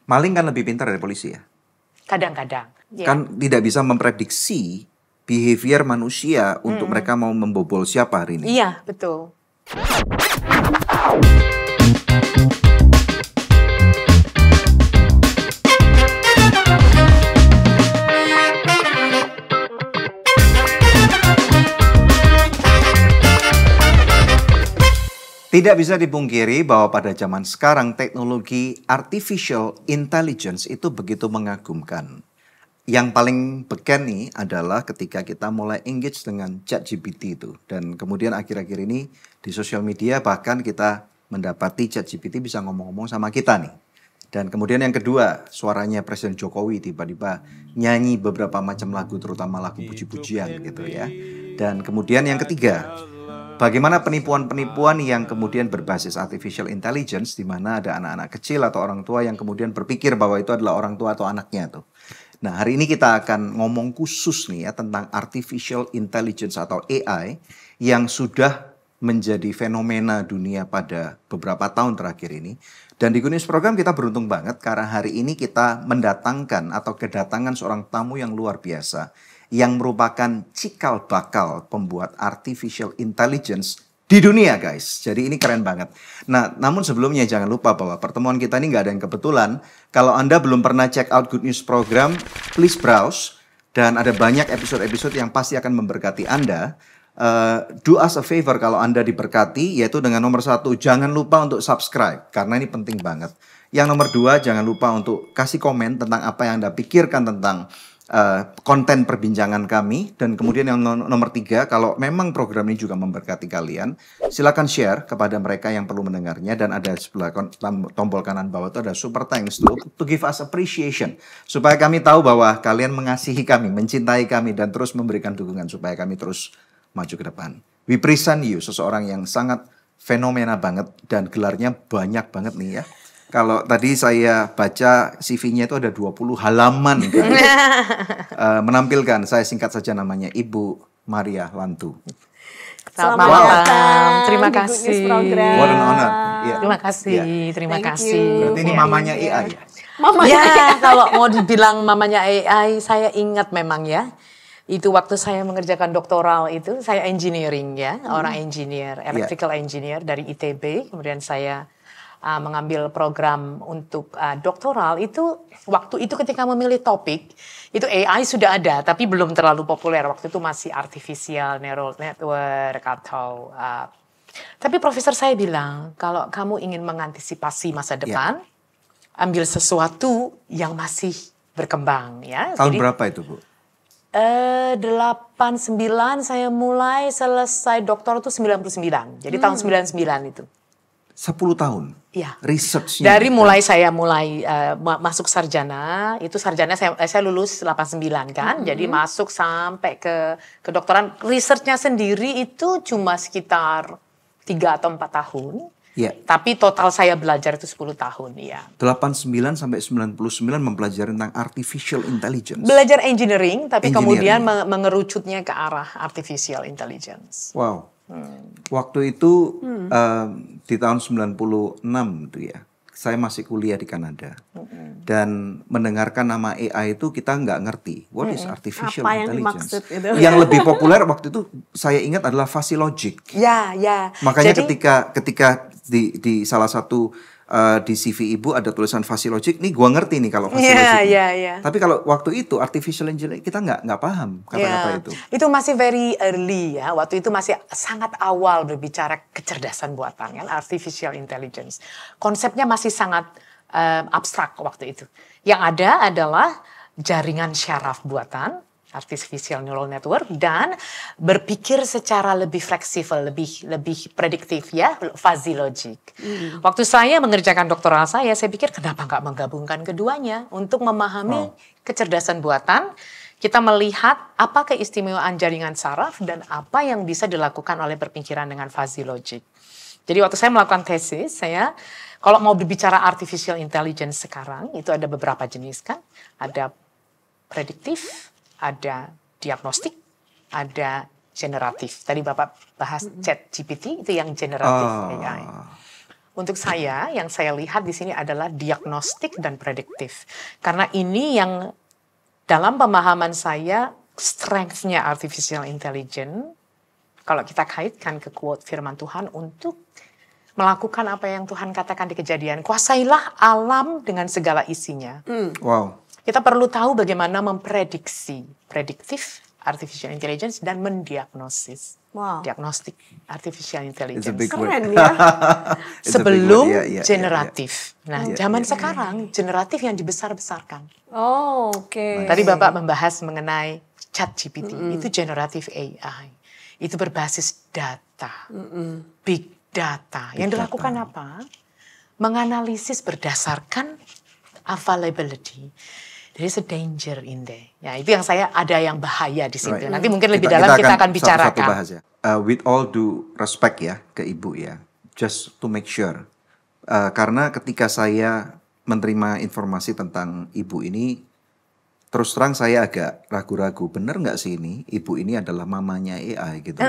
Maling kan lebih pintar dari polisi ya? Kadang-kadang. Ya. Kan tidak bisa memprediksi behavior manusia untuk mereka mau membobol siapa hari ini. Iya, betul. Tidak bisa dipungkiri bahwa pada zaman sekarang teknologi artificial intelligence itu begitu mengagumkan. Yang paling beken nih adalah ketika kita mulai engage dengan ChatGPT itu. Dan kemudian akhir-akhir ini di sosial media bahkan kita mendapati ChatGPT bisa ngomong-ngomong sama kita nih. Dan kemudian yang kedua, suaranya Presiden Jokowi tiba-tiba nyanyi beberapa macam lagu, terutama lagu puji-pujian gitu ya. Dan kemudian yang ketiga, bagaimana penipuan-penipuan yang kemudian berbasis artificial intelligence, di mana ada anak-anak kecil atau orang tua yang kemudian berpikir bahwa itu adalah orang tua atau anaknya tuh. Nah, hari ini kita akan ngomong khusus nih ya tentang artificial intelligence atau AI yang sudah menjadi fenomena dunia pada beberapa tahun terakhir ini. Dan di Good News Program kita beruntung banget karena hari ini kita mendatangkan atau kedatangan seorang tamu yang luar biasa yang merupakan cikal bakal pembuat artificial intelligence di dunia guys. Jadi ini keren banget. Nah, namun sebelumnya jangan lupa bahwa pertemuan kita ini nggak ada yang kebetulan. Kalau Anda belum pernah check out Good News Program, please browse. Dan ada banyak episode-episode yang pasti akan memberkati Anda. Do us a favor kalau Anda diberkati, yaitu dengan nomor 1, jangan lupa untuk subscribe. Karena ini penting banget. Yang nomor 2, jangan lupa untuk kasih komen tentang apa yang Anda pikirkan tentang konten perbincangan kami. Dan kemudian yang nomor 3, kalau memang program ini juga memberkati kalian, silakan share kepada mereka yang perlu mendengarnya. Dan ada sebelah tombol kanan bawah itu ada super thanks to give us appreciation, supaya kami tahu bahwa kalian mengasihi kami, mencintai kami, dan terus memberikan dukungan supaya kami terus maju ke depan. We present you, seseorang yang sangat fenomena banget dan gelarnya banyak banget nih ya. Kalau tadi saya baca CV-nya itu ada 20 halaman kan. Menampilkan, saya singkat saja namanya, Ibu Maria Lantu. Selamat datang. Terima kasih. What an honor. Yeah. Terima kasih, Yeah. terima Thank kasih. Berarti ini mamanya AI ya? Ya, kalau mau dibilang mamanya AI, saya ingat memang ya. Itu waktu saya mengerjakan doktoral itu, saya engineering ya, orang engineer, electrical engineer dari ITB. Kemudian saya mengambil program untuk doktoral itu, waktu itu ketika memilih topik, itu AI sudah ada, tapi belum terlalu populer. Waktu itu masih artificial neural network atau... tapi profesor saya bilang, kalau kamu ingin mengantisipasi masa depan, ambil sesuatu yang masih berkembang ya. Tahun berapa itu Bu? 89 saya mulai, selesai doktor itu 99. Jadi tahun 99 itu. 10 tahun? Iya. Research-nya? Dari saya mulai masuk sarjana, itu sarjana saya lulus 89 kan. Jadi masuk sampai ke kedokteran. Research-nya sendiri itu cuma sekitar 3 atau 4 tahun. Ya. Tapi total saya belajar itu 10 tahun, ya. 89 sampai 99 mempelajari tentang artificial intelligence. Belajar engineering, tapi kemudian mengerucutnya ke arah artificial intelligence. Wow. Waktu itu di tahun 96 itu ya, saya masih kuliah di Kanada. Dan mendengarkan nama AI itu kita nggak ngerti. What is artificial apa yang intelligence? dimaksud itu? Yang lebih populer waktu itu saya ingat adalah fuzzy logic. Ya. Makanya Jadi, ketika di salah satu di CV ibu ada tulisan fuzzy logic, nih gua ngerti nih kalau fuzzy logic. Ya. Tapi kalau waktu itu artificial intelligence kita nggak paham kata-kata itu. Itu masih very early ya. Waktu itu masih sangat awal berbicara kecerdasan buatan kan, artificial intelligence. Konsepnya masih sangat abstrak waktu itu. Yang ada adalah jaringan syaraf buatan, artificial neural network, dan berpikir secara lebih fleksibel, lebih prediktif ya, fuzzy logic. Waktu saya mengerjakan doktoral saya pikir kenapa nggak menggabungkan keduanya untuk memahami kecerdasan buatan. Kita melihat apa keistimewaan jaringan saraf dan apa yang bisa dilakukan oleh berpikiran dengan fuzzy logic. Jadi waktu saya melakukan tesis, kalau mau berbicara artificial intelligence sekarang, itu ada beberapa jenis kan. Ada prediktif, ada diagnostik, ada generatif. Tadi Bapak bahas ChatGPT, itu yang generatif AI. untuk saya, yang saya lihat di sini adalah diagnostik dan prediktif. Karena ini yang dalam pemahaman saya, strength-nya artificial intelligence, kalau kita kaitkan ke quote firman Tuhan untuk melakukan apa yang Tuhan katakan di Kejadian, kuasailah alam dengan segala isinya. Wow. Kita perlu tahu bagaimana memprediksi, prediktif artificial intelligence dan mendiagnosis. Wow. Diagnostik artificial It's a intelligence. big word. Keren ya. It's a big Sebelum word. Yeah. generatif. Nah, Yeah, zaman yeah. sekarang generatif yang dibesar-besarkan. Oh, oke. Tadi Bapak membahas mengenai ChatGPT, itu generative AI. Itu berbasis data, big data. Yang dilakukan apa? Menganalisis berdasarkan availability. There is a danger in there. Ya, itu yang saya ada yang bahaya di situ. Right. Nanti mungkin lebih dalam kita akan satu-satu bicarakan. bahas ya. With all due respect ya ke Ibu ya, just to make sure. Karena ketika saya menerima informasi tentang Ibu ini, terus terang saya agak ragu-ragu. Bener nggak sih ini? Ibu ini adalah mamanya AI gitu.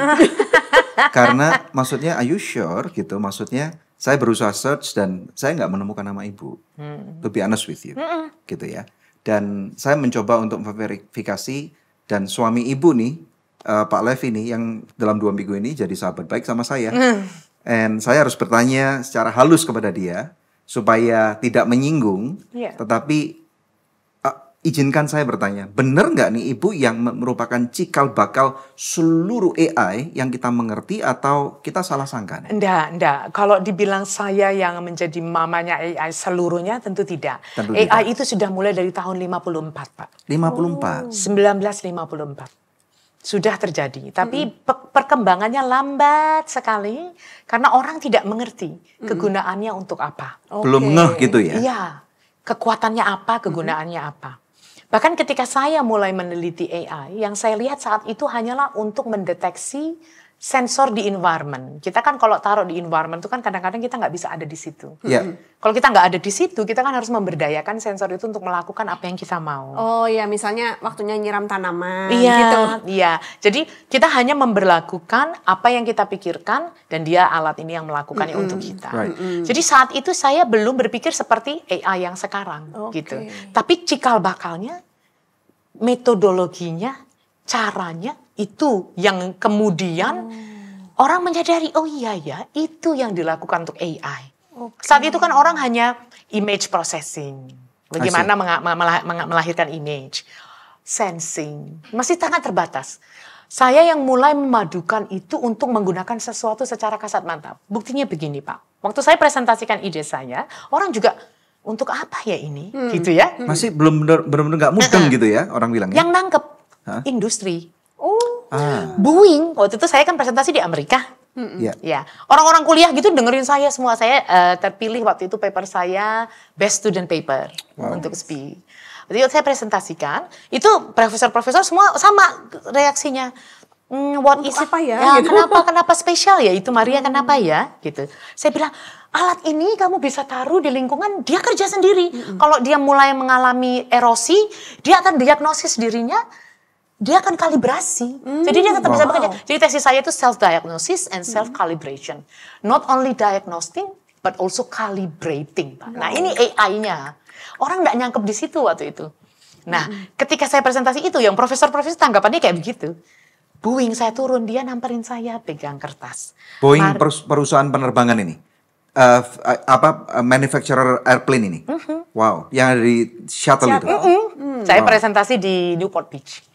Karena maksudnya, are you sure gitu? Maksudnya saya berusaha search dan saya nggak menemukan nama Ibu. To be honest with you, gitu ya. Dan saya mencoba untuk memverifikasi dan suami Ibu nih, Pak Lev ini yang dalam 2 minggu ini jadi sahabat baik sama saya. And saya harus bertanya secara halus kepada dia supaya tidak menyinggung, Iya. tetapi izinkan saya bertanya, benar nggak nih Ibu yang merupakan cikal bakal seluruh AI yang kita mengerti atau kita salah sangka? Enggak. Kalau dibilang saya yang menjadi mamanya AI seluruhnya tentu tidak. Tentu AI tidak. itu sudah mulai dari tahun 54, Pak. 54. 1954. Sudah terjadi. Tapi perkembangannya lambat sekali karena orang tidak mengerti kegunaannya untuk apa. Belum ngeh gitu ya? Iya. Kekuatannya apa, kegunaannya apa. Bahkan ketika saya mulai meneliti AI, yang saya lihat saat itu hanyalah untuk mendeteksi sensor di environment. Kita kan kalau taruh di environment itu kan kadang-kadang kita nggak bisa ada di situ. Ya. Kalau kita nggak ada di situ, kita kan harus memberdayakan sensor itu untuk melakukan apa yang kita mau. Oh ya, misalnya waktunya nyiram tanaman Iya, gitu. iya. Jadi kita hanya memberlakukan apa yang kita pikirkan dan dia alat ini yang melakukannya untuk kita. Right. Jadi saat itu saya belum berpikir seperti AI yang sekarang, Oke. gitu. Tapi cikal bakalnya, metodologinya, caranya itu yang kemudian orang menyadari, oh iya ya, itu yang dilakukan untuk AI. Saat itu kan orang hanya image processing, bagaimana melahirkan image, sensing, masih sangat terbatas. Saya yang mulai memadukan itu untuk menggunakan sesuatu secara kasat mata. Buktinya begini Pak, waktu saya presentasikan ide saya, orang juga untuk apa ya ini, gitu ya. Masih belum benar-benar nggak mudeng gitu ya orang bilangnya. Yang nangkep industri. Ah, Boeing, waktu itu saya kan presentasi di Amerika. ya. Ya, orang-orang kuliah gitu dengerin saya semua. Saya terpilih waktu itu paper saya best student paper untuk SPI. Jadi saya presentasikan, itu profesor-profesor semua sama reaksinya. What Untuk is it? apa ya? Gitu. Kenapa spesial ya itu Maria, kenapa ya? Gitu. Saya bilang, alat ini kamu bisa taruh di lingkungan, dia kerja sendiri. Kalau dia mulai mengalami erosi, dia akan diagnosis dirinya, dia akan kalibrasi. Jadi dia tetap bisa bekerja. Jadi tesis saya itu self-diagnosis and self-calibration. Not only diagnosing, but also calibrating. Pak. Nah ini AI-nya. Orang nggak nyangkep di situ waktu itu. Nah ketika saya presentasi itu, yang profesor-profesor tanggapannya kayak begitu. Boeing saya turun, dia namperin saya pegang kertas. Boeing perusahaan penerbangan ini. Manufacturer airplane ini. Wow, yang ada di shuttle itu. Saya presentasi di Newport Beach.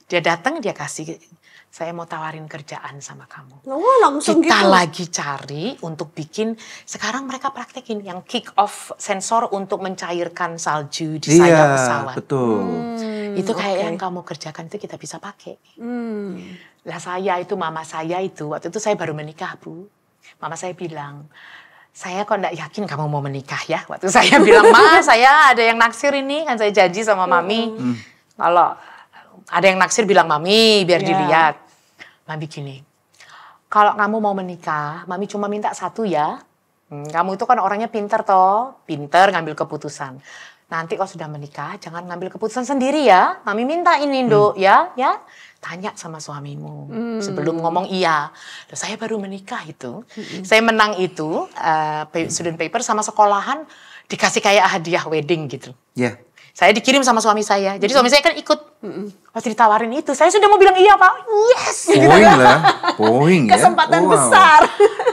Dia datang, dia kasih, saya mau tawarin kerjaan sama kamu. Oh, langsung Kita gitu. lagi cari untuk bikin, sekarang mereka praktekin yang kick off sensor untuk mencairkan salju di sayap pesawat. Betul. Itu kayak yang kamu kerjakan itu kita bisa pakai. Lah saya itu, mama saya itu, waktu itu saya baru menikah Bu. Mama saya bilang, saya kok enggak yakin kamu mau menikah ya. Waktu saya bilang, Ma saya ada yang naksir ini, kan saya janji sama Mami. Kalau ada yang naksir bilang Mami biar dilihat. Mami gini, kalau kamu mau menikah, Mami cuma minta satu ya. Kamu itu kan orangnya pinter toh, pinter ngambil keputusan. nanti kalau sudah menikah jangan ngambil keputusan sendiri ya. Mami minta ini Nduk ya. Tanya sama suamimu sebelum ngomong iya. Loh, saya baru menikah itu. Saya menang itu student paper sama sekolahan dikasih kayak hadiah wedding gitu. Ya. Saya dikirim sama suami saya. Jadi suami saya kan ikut. Pas ditawarin itu, saya sudah mau bilang iya Pak. Yes. Boeing lah. Boeing ya. Kesempatan besar.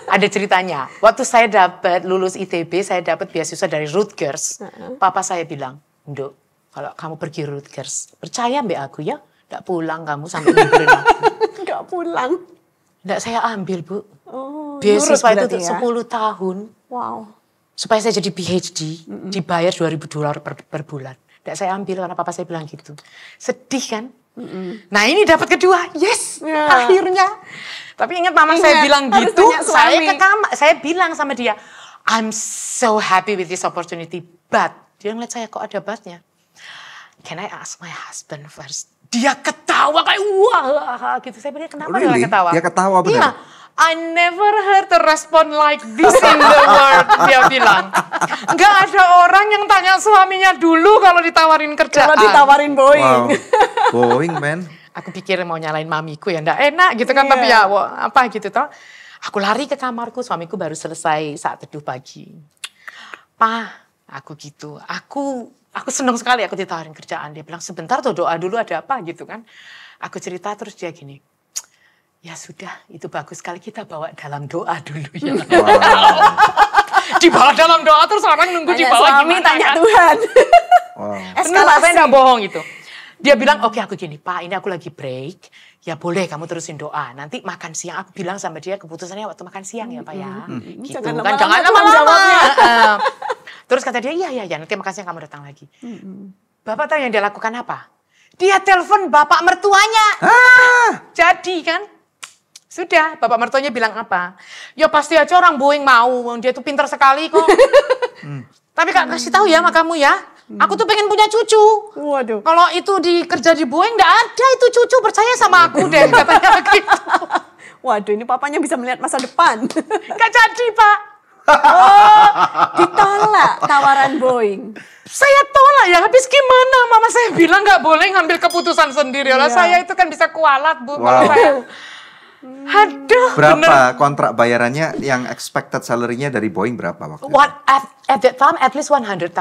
Ada ceritanya. Waktu saya dapat lulus ITB, saya dapat beasiswa dari Rutgers. Papa saya bilang, Nduk, kalau kamu pergi Rutgers, percaya mbak aku ya. Nggak pulang kamu sampai liburan aku. Nggak pulang. Nggak saya ambil Bu. Oh, Beasiswa itu berarti ya? 10 tahun. Wow. Supaya saya jadi PhD, dibayar $2.000 per bulan. Nggak saya ambil karena papa saya bilang gitu. Sedih kan? Nah ini dapat kedua, yes, akhirnya. Tapi ingat mama saya bilang harus gitu, tanya suami. saya bilang sama dia, I'm so happy with this opportunity, but dia ngeliat saya kok ada but-nya. Can I ask my husband first? Dia ketawa kayak wah gitu. Saya bilang kenapa Really? dia ketawa? Dia ketawa benar? Iya. I never heard a respond like this in the world, dia bilang. Nggak ada orang yang tanya suaminya dulu kalau ditawarin kerjaan. Kalau ditawarin Boeing. Wow. Boeing, man. Aku pikir mau nyalain mamiku ya, nggak enak gitu kan, tapi ya apa gitu toh. Aku lari ke kamarku, suamiku baru selesai saat teduh pagi. Aku gitu, aku senang sekali aku ditawarin kerjaan. Dia bilang sebentar tuh doa dulu ada apa gitu kan. Aku cerita terus dia gini, ya sudah, itu bagus sekali kita bawa dalam doa dulu ya. Wow. Dibawa dalam doa terus orang nunggu di bawah suami, gimana tanya kan? Tuhan. Wow. Benar, saya nggak bohong itu. Dia bilang, oke aku gini, Pak, ini aku lagi break. Ya boleh kamu terusin doa. Nanti makan siang, aku bilang sama dia keputusannya waktu makan siang ya Pak ya. Gitu Jangan kan, lama-lama jangan Tuhan lama-lama. jawabnya. Terus kata dia, iya nanti makan siang kamu datang lagi. Bapak tahu yang dia lakukan apa? Dia telepon bapak mertuanya. Jadi kan, sudah bapak mertuanya bilang apa? Ya pasti aja orang Boeing mau, dia tuh pintar sekali kok. Tapi Kak kasih tahu ya sama kamu ya, aku tuh pengen punya cucu. Waduh. Kalau itu kerja di Boeing, nggak ada itu cucu, percaya sama aku deh, katanya gitu. Waduh, ini papanya bisa melihat masa depan. Nggak jadi Pak. Ditolak tawaran Boeing. Saya tolak ya, habis gimana? Mama saya bilang nggak boleh ngambil keputusan sendiri. Lah saya itu kan bisa kualat Bu. Kalau Wow. saya, aduh. Berapa kontrak bayarannya yang expected salary-nya dari Boeing berapa waktu itu? At that time, at least 100,000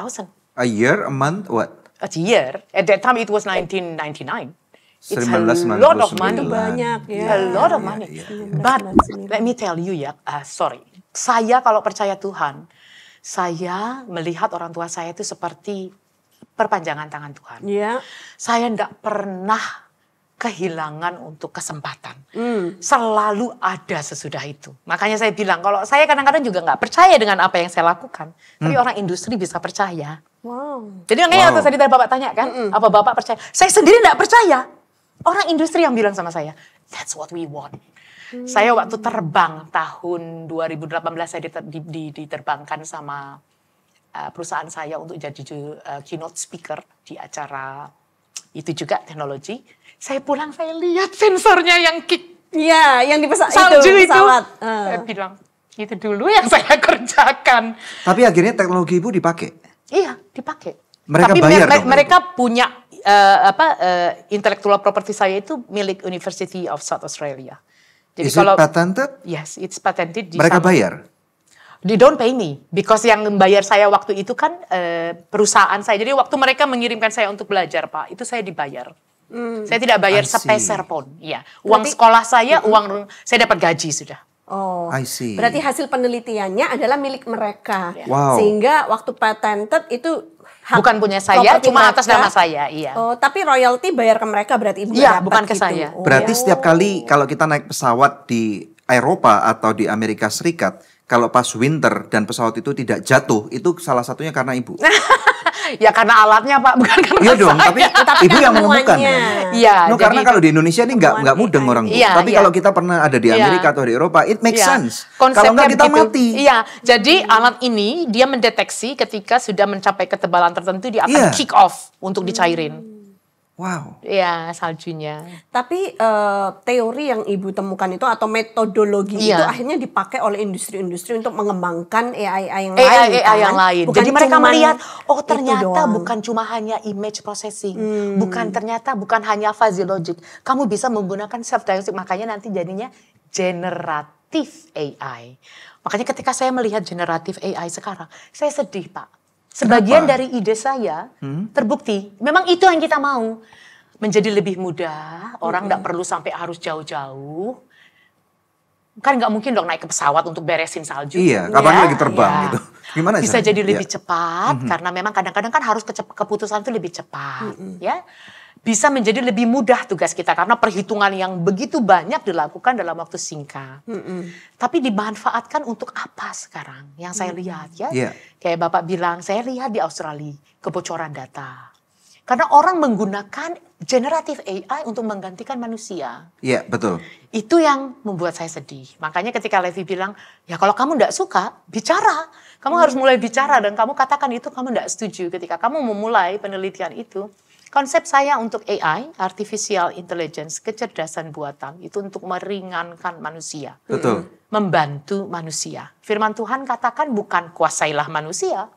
A year, a month, what? a year. At that time, it was 1999. It's a 1999. lot of money. Banyak ya. A lot of money. Iya. But let me tell you ya, sorry. Saya kalau percaya Tuhan, saya melihat orang tua saya itu seperti perpanjangan tangan Tuhan. Iya. Saya tidak pernah kehilangan untuk kesempatan. Selalu ada sesudah itu. Makanya saya bilang, kalau saya kadang-kadang juga nggak percaya dengan apa yang saya lakukan. Tapi orang industri bisa percaya. Wow. Jadi makanya Wow. waktu tadi Bapak tanya kan, apa Bapak percaya? Saya sendiri nggak percaya. Orang industri yang bilang sama saya, that's what we want. Saya waktu terbang tahun 2018 saya diterbangkan sama perusahaan saya untuk jadi keynote speaker di acara itu juga teknologi. Saya pulang saya lihat sensornya yang kick Iya, yang di salju itu. pesawat. Saya bilang, itu dulu yang saya kerjakan. Tapi akhirnya teknologi Ibu dipakai. Iya, dipakai. Mereka Tapi bayar dong, mereka punya intellectual property saya itu milik University of South Australia. Jadi Is it patented? yes, it's patented di Mereka sana. bayar? They don't pay me because yang membayar saya waktu itu kan perusahaan saya. Jadi waktu mereka mengirimkan saya untuk belajar, Pak, itu saya dibayar. Saya tidak bayar I see. sepeser pun. Iya, uang Berarti- sekolah saya, uang saya dapat gaji sudah. Oh, I see. berarti hasil penelitiannya adalah milik mereka. Wow. Sehingga waktu patented itu hak Bukan punya saya, properti cuma atas mereka. nama saya, iya. Oh, tapi royalti bayar ke mereka berarti Ibu Iya, dapat bukan ke gitu. saya. Oh. Berarti setiap kali kalau kita naik pesawat di Eropa atau di Amerika Serikat, kalau pas winter dan pesawat itu tidak jatuh, itu salah satunya karena Ibu. Ya karena alatnya, Pak, bukan karena Iya dong, saya. tapi Tapi Ibu kan yang menemukan. temuannya. Kan? Iya, No, karena jadi- kalau di Indonesia ini nggak mudeng orang Bu. Iya, Tapi iya. kalau kita pernah ada di Iya. Amerika atau di Eropa, it makes Iya. sense. Konsepnya Kalau nggak kita begitu. mati. Iya, jadi alat ini dia mendeteksi ketika sudah mencapai ketebalan tertentu dia akan Iya. kick off untuk dicairin. Wow. Ya, saljunya. Tapi teori yang Ibu temukan itu atau metodologi itu Iya. akhirnya dipakai oleh industri-industri untuk mengembangkan AI yang AI lain kan? yang lain. Bukan Jadi mereka cuman melihat, oh itu ternyata doang. bukan cuma hanya image processing, bukan hanya fuzzy logic. Kamu bisa menggunakan self diagnostic, makanya nanti jadinya generatif AI. Makanya ketika saya melihat generatif AI sekarang, saya sedih, Pak. Sebagian Kenapa? dari ide saya terbukti. Memang itu yang kita mau. Menjadi lebih mudah, orang nggak perlu sampai harus jauh-jauh. Kan nggak mungkin dong naik ke pesawat untuk beresin salju. Iya, kapan lagi terbang Ya. gitu. Gimana Bisa caranya? jadi lebih Ya. cepat, karena memang kadang-kadang kan harus keputusan itu lebih cepat. Ya. Bisa menjadi lebih mudah tugas kita karena perhitungan yang begitu banyak dilakukan dalam waktu singkat. Tapi dimanfaatkan untuk apa sekarang? Yang saya lihat ya, Iya. kayak Bapak bilang, saya lihat di Australia kebocoran data. Karena orang menggunakan generatif AI untuk menggantikan manusia. Iya, betul. Itu yang membuat saya sedih. Makanya ketika Levi bilang, ya kalau kamu tidak suka, bicara. Kamu harus mulai bicara dan kamu katakan itu kamu tidak setuju. Ketika kamu memulai penelitian itu, konsep saya untuk AI, Artificial Intelligence, kecerdasan buatan, itu untuk meringankan manusia. Betul. Membantu manusia. Firman Tuhan katakan bukan kuasailah manusia,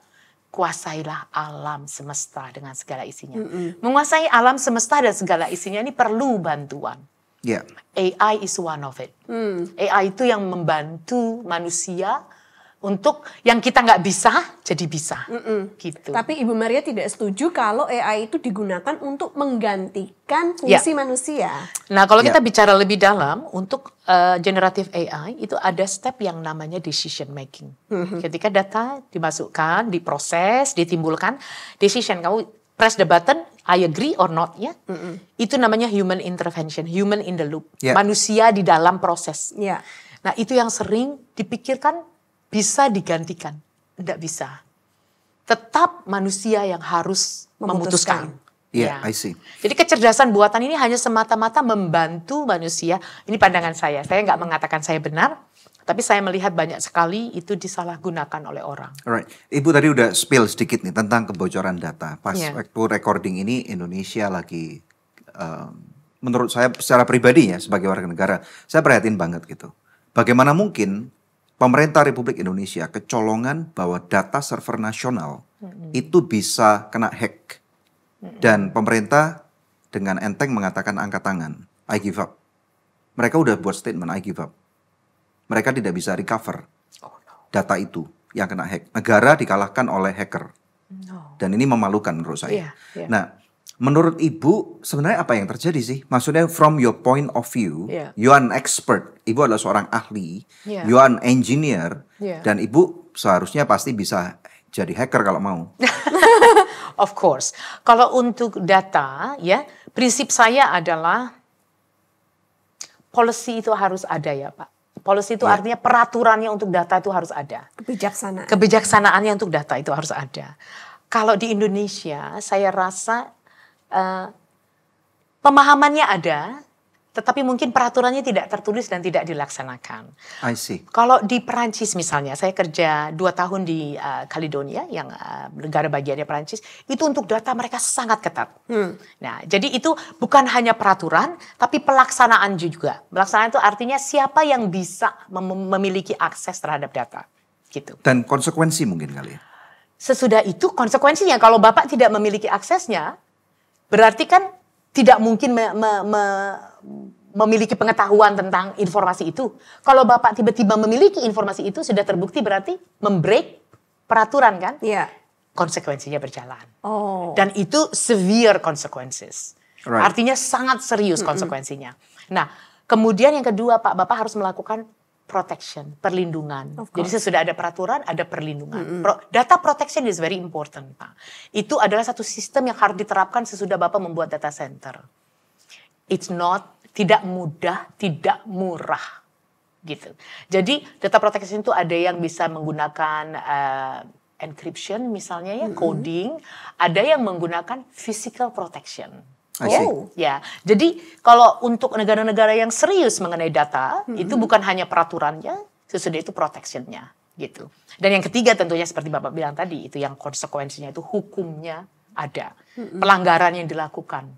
kuasailah alam semesta dengan segala isinya. Menguasai alam semesta dan segala isinya ini perlu bantuan. Iya. AI is one of it. AI itu yang membantu manusia untuk yang kita nggak bisa jadi bisa. Gitu. Tapi Ibu Maria tidak setuju kalau AI itu digunakan untuk menggantikan fungsi manusia. Nah, kalau Ya. kita bicara lebih dalam, untuk generative AI itu ada step yang namanya decision making. Ketika data dimasukkan, diproses, ditimbulkan, decision, kamu press the button, I agree or not, ya. Itu namanya human intervention, human in the loop. Ya. Manusia di dalam proses. Ya. Nah, itu yang sering dipikirkan bisa digantikan. Tidak bisa. Tetap manusia yang harus memutuskan. Iya, I see. Jadi kecerdasan buatan ini hanya semata-mata membantu manusia. Ini pandangan saya. Saya nggak mengatakan saya benar, tapi saya melihat banyak sekali itu disalahgunakan oleh orang. Alright. Ibu tadi udah spill sedikit nih tentang kebocoran data. Pas Iya. waktu recording ini Indonesia lagi, menurut saya secara pribadi ya sebagai warga negara, saya perhatiin banget gitu. Bagaimana mungkin pemerintah Republik Indonesia kecolongan bahwa data server nasional itu bisa kena hack. Dan pemerintah dengan enteng mengatakan angkat tangan, I give up. Mereka udah buat statement, I give up. Mereka tidak bisa recover data itu yang kena hack. Negara dikalahkan oleh hacker. Dan ini memalukan menurut saya. Iya. Nah, menurut Ibu sebenarnya apa yang terjadi sih? Maksudnya from your point of view, Iya. you are an expert. Ibu adalah seorang ahli, Iya. you are an engineer, Iya. dan Ibu seharusnya pasti bisa jadi hacker kalau mau. Of course. Kalau untuk data, ya, prinsip saya adalah policy itu harus ada ya, Pak. Policy itu artinya peraturannya untuk data itu harus ada. Kebijaksanaan. Kebijaksanaannya untuk data itu harus ada. Kalau di Indonesia, saya rasa pemahamannya ada, tetapi mungkin peraturannya tidak tertulis dan tidak dilaksanakan. I see. Kalau di Perancis misalnya, saya kerja 2 tahun di Caledonia, yang negara bagiannya Perancis, itu untuk data mereka sangat ketat. Nah, jadi itu bukan hanya peraturan, tapi pelaksanaan juga. Pelaksanaan itu artinya siapa yang bisa memiliki akses terhadap data, gitu. Dan konsekuensi mungkin kali ya. Sesudah itu konsekuensinya kalau Bapak tidak memiliki aksesnya, berarti kan tidak mungkin memiliki pengetahuan tentang informasi itu. Kalau Bapak tiba-tiba memiliki informasi itu, sudah terbukti berarti membreak peraturan kan? Iya. Konsekuensinya berjalan. Oh. Dan itu severe consequences. Right. Artinya sangat serius konsekuensinya. Nah, kemudian yang kedua Pak, Bapak harus melakukan protection, perlindungan. Jadi sesudah ada peraturan, ada perlindungan. Data protection is very important, Pak. Itu adalah satu sistem yang harus diterapkan sesudah Bapak membuat data center. It's not, tidak mudah, tidak murah. Gitu. Jadi data protection itu ada yang bisa menggunakan encryption misalnya ya, coding. Ada yang menggunakan physical protection. I see. Ya, jadi kalau untuk negara-negara yang serius mengenai data, itu bukan hanya peraturannya, sesudah itu protectionnya, gitu. Dan yang ketiga tentunya seperti Bapak bilang tadi, itu yang konsekuensinya itu hukumnya ada, pelanggaran yang dilakukan.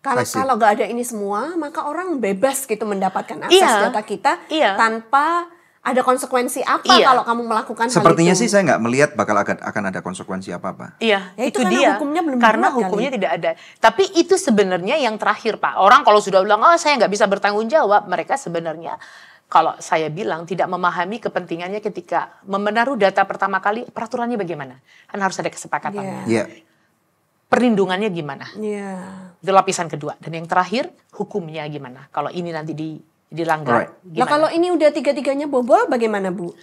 Kalau I see. kalau nggak ada ini semua, maka orang bebas gitu mendapatkan akses Iya. data kita Iya. tanpa ada konsekuensi apa Iya. kalau kamu melakukan Sepertinya hal itu. sih saya nggak melihat akan ada konsekuensi apa-apa. Iya, Ya, itu itu karena dia. hukumnya belum Karena dibuat hukumnya kali. tidak ada. Tapi itu sebenarnya yang terakhir, Pak. Orang kalau sudah bilang, oh saya nggak bisa bertanggung jawab, mereka sebenarnya kalau saya bilang tidak memahami kepentingannya ketika menaruh data pertama kali, peraturannya bagaimana? Kan harus ada kesepakatan. Iya. Iya. Perlindungannya gimana? Iya. Itu lapisan kedua. Dan yang terakhir, hukumnya gimana? Kalau ini nanti dilanggar, Alright. Nah gimana? kalau ini udah tiga-tiganya bobol, bagaimana Bu?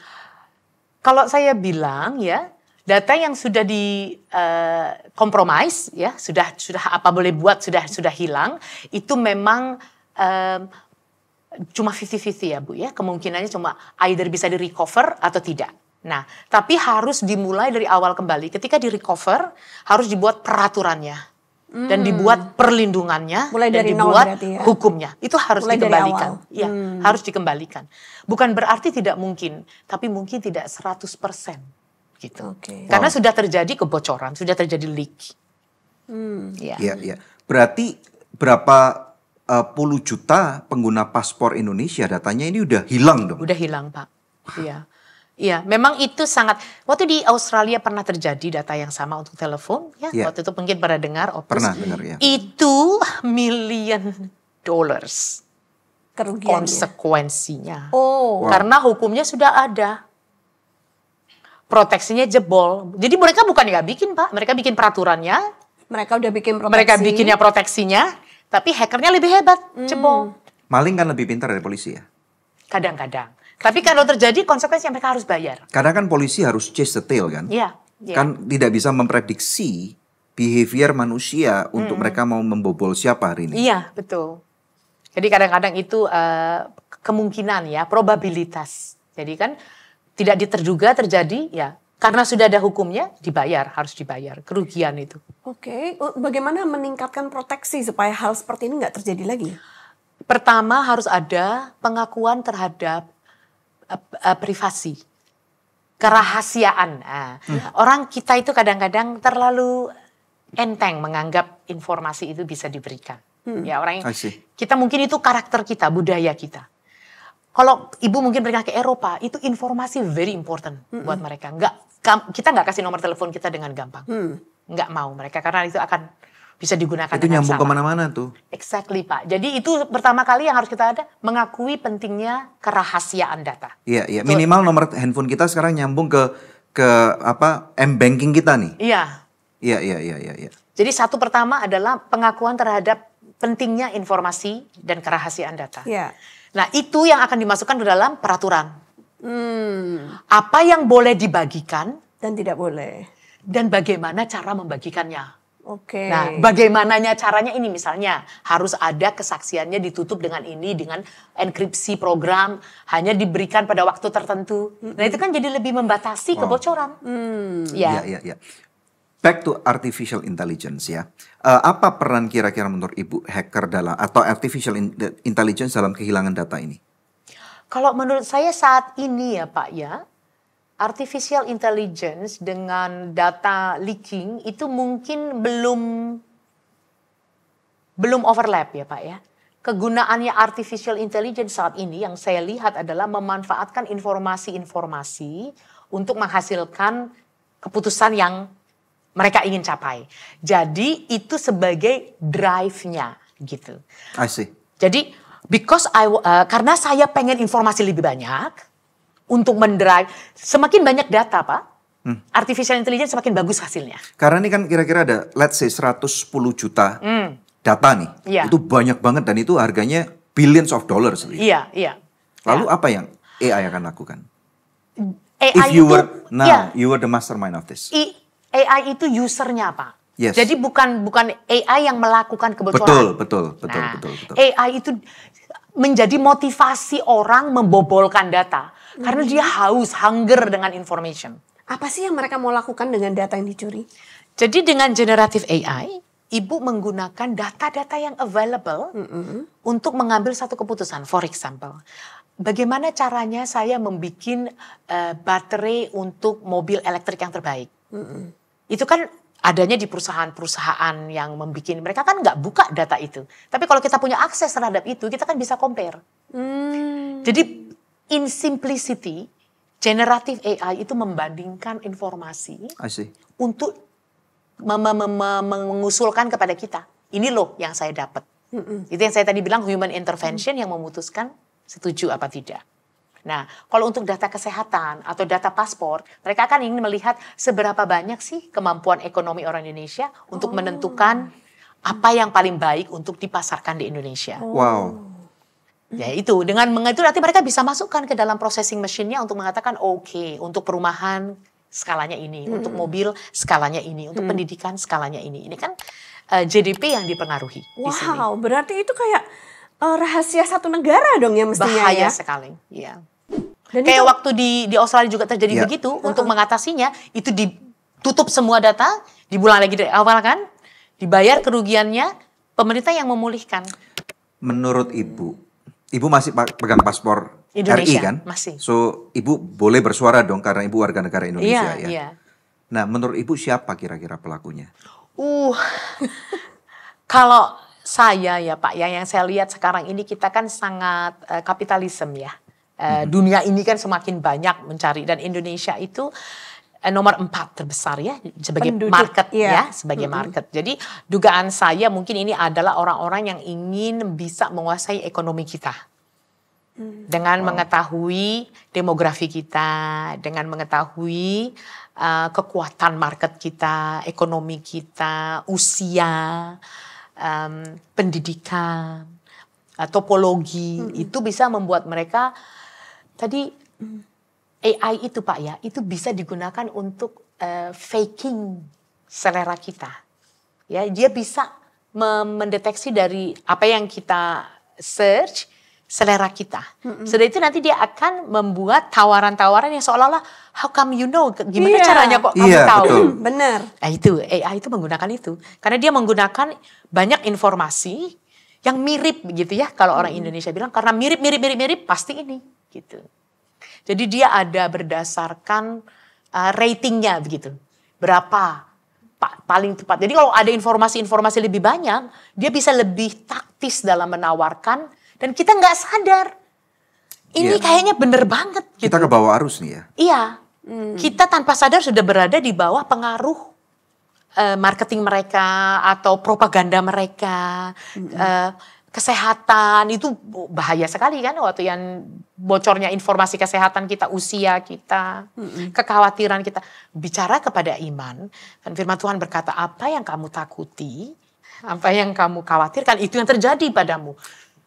Kalau saya bilang ya, data yang sudah di compromise ya, sudah apa boleh buat sudah hilang, itu memang cuma 50-50 ya Bu ya. Kemungkinannya cuma either bisa di recover atau tidak. Nah, tapi harus dimulai dari awal kembali. Ketika di recover, harus dibuat peraturannya dan dibuat perlindungannya Mulai dan dari nol dibuat berarti ya? hukumnya. Itu harus Mulai dari dikembalikan. awal. Ya, harus dikembalikan. Bukan berarti tidak mungkin, tapi mungkin tidak 100% gitu. Oke. Karena sudah terjadi kebocoran, sudah terjadi leak. Ya. Iya, iya. Berarti berapa puluh juta pengguna paspor Indonesia datanya ini udah hilang dong? Udah hilang, Pak. Iya. Iya, memang itu sangat. Waktu di Australia pernah terjadi data yang sama untuk telepon, ya. Iya. Waktu itu mungkin pernah dengar, Opus. Pernah dengar ya. Itu $1 million Kerugiannya. konsekuensinya. Oh. Karena hukumnya sudah ada. Proteksinya jebol. Jadi mereka bukan nggak bikin, Pak. Mereka bikin peraturannya, Mereka udah bikin proteksi. mereka bikinnya proteksinya, tapi hackernya lebih hebat, jebol. Maling kan lebih pintar dari polisi ya. Kadang-kadang. Tapi kalau terjadi konsekuensi mereka harus bayar. Karena kan polisi harus chase the tail kan. Iya. Iya. Kan tidak bisa memprediksi behavior manusia untuk mereka mau membobol siapa hari ini. Iya, betul. Jadi kadang-kadang itu kemungkinan ya, probabilitas. Jadi kan tidak diterduga terjadi ya, karena sudah ada hukumnya dibayar, harus dibayar kerugian itu. Oke. Bagaimana meningkatkan proteksi supaya hal seperti ini nggak terjadi lagi? Pertama harus ada pengakuan terhadap privasi, kerahasiaan. Nah, orang kita itu kadang-kadang terlalu enteng menganggap informasi itu bisa diberikan. Ya orang I see. kita mungkin itu karakter kita, budaya kita. Kalau ibu mungkin pernah ke Eropa, itu informasi very important buat mereka. Kita nggak kasih nomor telepon kita dengan gampang. Nggak mau mereka karena itu akan bisa digunakan Itu dengan nyambung salah. kemana-mana tuh. Exactly Pak. Jadi itu pertama kali yang harus kita ada mengakui pentingnya kerahasiaan data. Iya, iya. Minimal nomor handphone kita sekarang nyambung ke apa m-banking kita nih. Iya. Iya, iya, iya, iya, iya. Jadi satu pertama adalah pengakuan terhadap pentingnya informasi dan kerahasiaan data. Ya. Nah itu yang akan dimasukkan ke dalam peraturan. Apa yang boleh dibagikan Dan tidak boleh. dan bagaimana cara membagikannya. Oke. Nah, bagaimananya caranya ini misalnya harus ada kesaksiannya ditutup dengan ini dengan enkripsi program hanya diberikan pada waktu tertentu. Nah, itu kan jadi lebih membatasi kebocoran. Iya, Ya. iya, iya. Back to artificial intelligence ya. Apa peran kira-kira menurut Ibu hacker dalam atau artificial intelligence dalam kehilangan data ini? Kalau menurut saya saat ini ya Pak ya, artificial intelligence dengan data leaking itu mungkin belum overlap ya Pak ya. Kegunaannya artificial intelligence saat ini yang saya lihat adalah memanfaatkan informasi-informasi untuk menghasilkan keputusan yang mereka ingin capai. Jadi itu sebagai drive-nya gitu. I see. Jadi karena saya pengen informasi lebih banyak untuk mendrive semakin banyak data Pak, artificial intelligence semakin bagus hasilnya. Karena ini kan kira-kira ada let's say 110 juta data nih. Iya. Itu banyak banget dan itu harganya billions of dollars. Iya, iya. Lalu apa yang AI akan lakukan? AI If you itu, were ya, you were the mastermind of this. AI itu usernya Pak. Yes. Jadi bukan AI yang melakukan kebocoran. Betul. Nah, betul. AI itu menjadi motivasi orang membobolkan data karena dia hunger dengan information. Apa sih yang mereka mau lakukan dengan data yang dicuri? Jadi dengan generative AI, Ibu menggunakan data-data yang available untuk mengambil satu keputusan. For example, bagaimana caranya saya membuat baterai untuk mobil elektrik yang terbaik? Itu kan adanya di perusahaan-perusahaan yang membuat, mereka kan nggak buka data itu. Tapi kalau kita punya akses terhadap itu, kita kan bisa compare. Jadi in simplicity, generative AI itu membandingkan informasi untuk mengusulkan kepada kita. Ini loh yang saya dapat. Itu yang saya tadi bilang human intervention yang memutuskan setuju apa tidak. Nah, kalau untuk data kesehatan atau data paspor, mereka akan ingin melihat seberapa banyak sih kemampuan ekonomi orang Indonesia untuk menentukan apa yang paling baik untuk dipasarkan di Indonesia. Wow. Ya itu, dengan itu nanti mereka bisa masukkan ke dalam processing machine-nya untuk mengatakan oke, untuk perumahan skalanya ini, untuk mobil skalanya ini, untuk pendidikan skalanya ini. Ini kan GDP yang dipengaruhi di sini. Wow, berarti itu kayak rahasia satu negara dong ya mestinya. Bahaya ya? sekali, ya. Dan kayak itu, waktu di Australia juga terjadi begitu, untuk mengatasinya itu ditutup semua data, dibulang lagi dari awal kan, dibayar kerugiannya, pemerintah yang memulihkan. Menurut Ibu masih pegang paspor Indonesia, RI kan? masih. So Ibu boleh bersuara dong karena Ibu warga negara Indonesia ya. Iya. Nah menurut Ibu siapa kira-kira pelakunya? Kalau saya ya Pak, yang saya lihat sekarang ini kita kan sangat kapitalisme ya. Dunia ini kan semakin banyak mencari, dan Indonesia itu nomor 4 terbesar ya sebagai penduduk, market ya, sebagai market. Jadi dugaan saya mungkin ini adalah orang-orang yang ingin bisa menguasai ekonomi kita. Dengan mengetahui demografi kita, dengan mengetahui kekuatan market kita, ekonomi kita, usia, pendidikan, topologi, itu bisa membuat mereka tadi AI itu Pak ya, itu bisa digunakan untuk faking selera kita. Ya, dia bisa mendeteksi dari apa yang kita search, selera kita. Setelah itu nanti dia akan membuat tawaran-tawaran yang seolah-olah how come you know, gimana caranya kok kamu tahu. Betul. Benar. Nah itu AI itu menggunakan itu, karena dia menggunakan banyak informasi yang mirip gitu ya, kalau orang Indonesia bilang karena mirip pasti ini gitu. Jadi dia ada berdasarkan ratingnya begitu, berapa paling tepat. Jadi kalau ada informasi lebih banyak, dia bisa lebih taktis dalam menawarkan. Dan kita nggak sadar, ini kayaknya bener banget. Gitu. Kita ke bawah arus nih ya? Iya, kita tanpa sadar sudah berada di bawah pengaruh marketing mereka atau propaganda mereka. Kesehatan itu bahaya sekali kan, waktu yang bocornya informasi kesehatan kita, usia kita, kekhawatiran kita. Bicara kepada iman, dan firman Tuhan berkata, apa yang kamu takuti, apa yang kamu khawatirkan, itu yang terjadi padamu.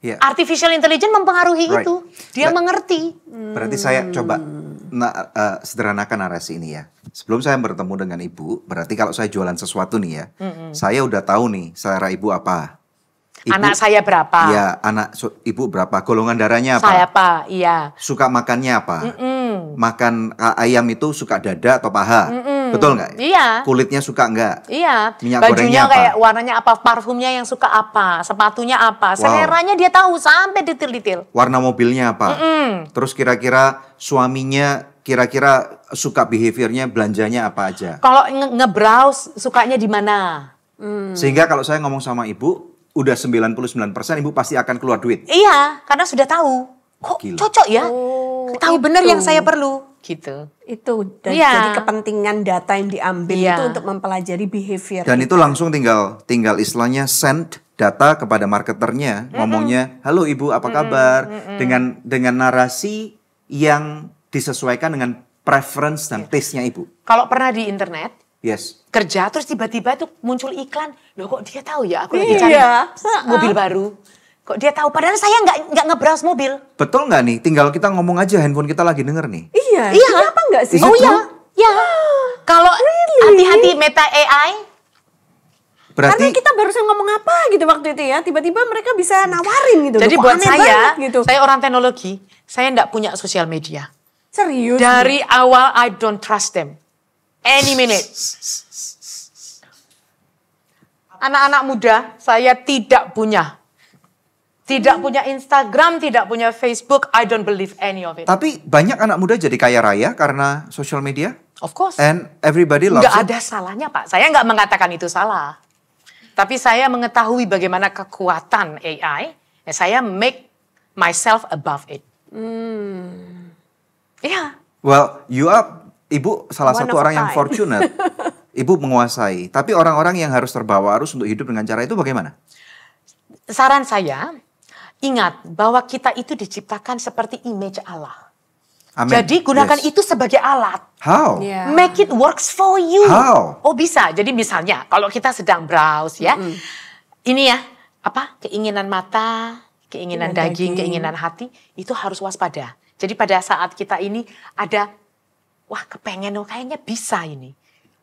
Yeah. Artificial intelligence mempengaruhi itu. Dia mengerti. Berarti saya coba sederhanakan narasi ini ya. Sebelum saya bertemu dengan Ibu, berarti kalau saya jualan sesuatu nih ya, saya udah tahu nih selera Ibu apa. Anak saya berapa? Iya, Ibu berapa? Golongan darahnya apa? Saya apa? Iya. Suka makannya apa? Makan ayam itu suka dada atau paha? Betul nggak? Iya. Kulitnya suka nggak? Iya. Minyak Bajunya gorengnya apa? kayak warnanya apa? Parfumnya yang suka apa? Sepatunya apa? Seleranya dia tahu sampai detail-detail. Warna mobilnya apa? Terus kira-kira suaminya kira-kira suka behaviornya, belanjanya apa aja? Kalau nge-browse sukanya di mana? Sehingga kalau saya ngomong sama Ibu, udah 99% Ibu pasti akan keluar duit. Iya, karena sudah tahu. Kok cocok ya? Tahu benar yang saya perlu. Gitu. Itu jadi kepentingan data yang diambil itu untuk mempelajari behavior. Dan itu langsung tinggal istilahnya send data kepada marketernya, ngomongnya, halo Ibu apa kabar? Dengan narasi yang disesuaikan dengan preference dan taste-nya Ibu. Kalau pernah di internet, yes, kerja terus tiba-tiba tuh muncul iklan, loh kok dia tahu ya aku lagi cari mobil baru. Kok dia tahu? Padahal saya nggak nge-browse mobil. Betul nggak nih? Tinggal kita ngomong aja, handphone kita lagi denger nih. Iya. Kenapa nggak sih? Oh iya. Ya. Kalau hati-hati Meta AI. Berarti karena kita barusan ngomong apa gitu waktu itu ya, tiba-tiba mereka bisa nawarin gitu. Jadi kok buat aneh saya, banget, gitu. saya orang teknologi, saya nggak punya sosial media. Serius? Dari awal I don't trust them. Any minute. Anak-anak muda saya tidak punya Tidak punya Instagram, tidak punya Facebook, I don't believe any of it. Tapi banyak anak muda jadi kaya raya karena social media. Of course. And everybody loves Nggak it. ada salahnya, Pak. Saya nggak mengatakan itu salah. Tapi saya mengetahui bagaimana kekuatan AI. Ya, saya make myself above it. Iya. Well, Ibu salah One satu of a orang yang kind. fortunate. Ibu menguasai. Tapi orang-orang yang harus terbawa arus untuk hidup dengan cara itu bagaimana? Saran saya, ingat bahwa kita itu diciptakan seperti image Allah. Amin. Jadi gunakan Yes. itu sebagai alat. How? Yeah. Make it works for you. How? Oh bisa. Jadi misalnya kalau kita sedang browse ya. Ini ya, keinginan mata, keinginan daging, keinginan hati, itu harus waspada. Jadi pada saat kita ini ada, wah kepengen, kayaknya bisa ini.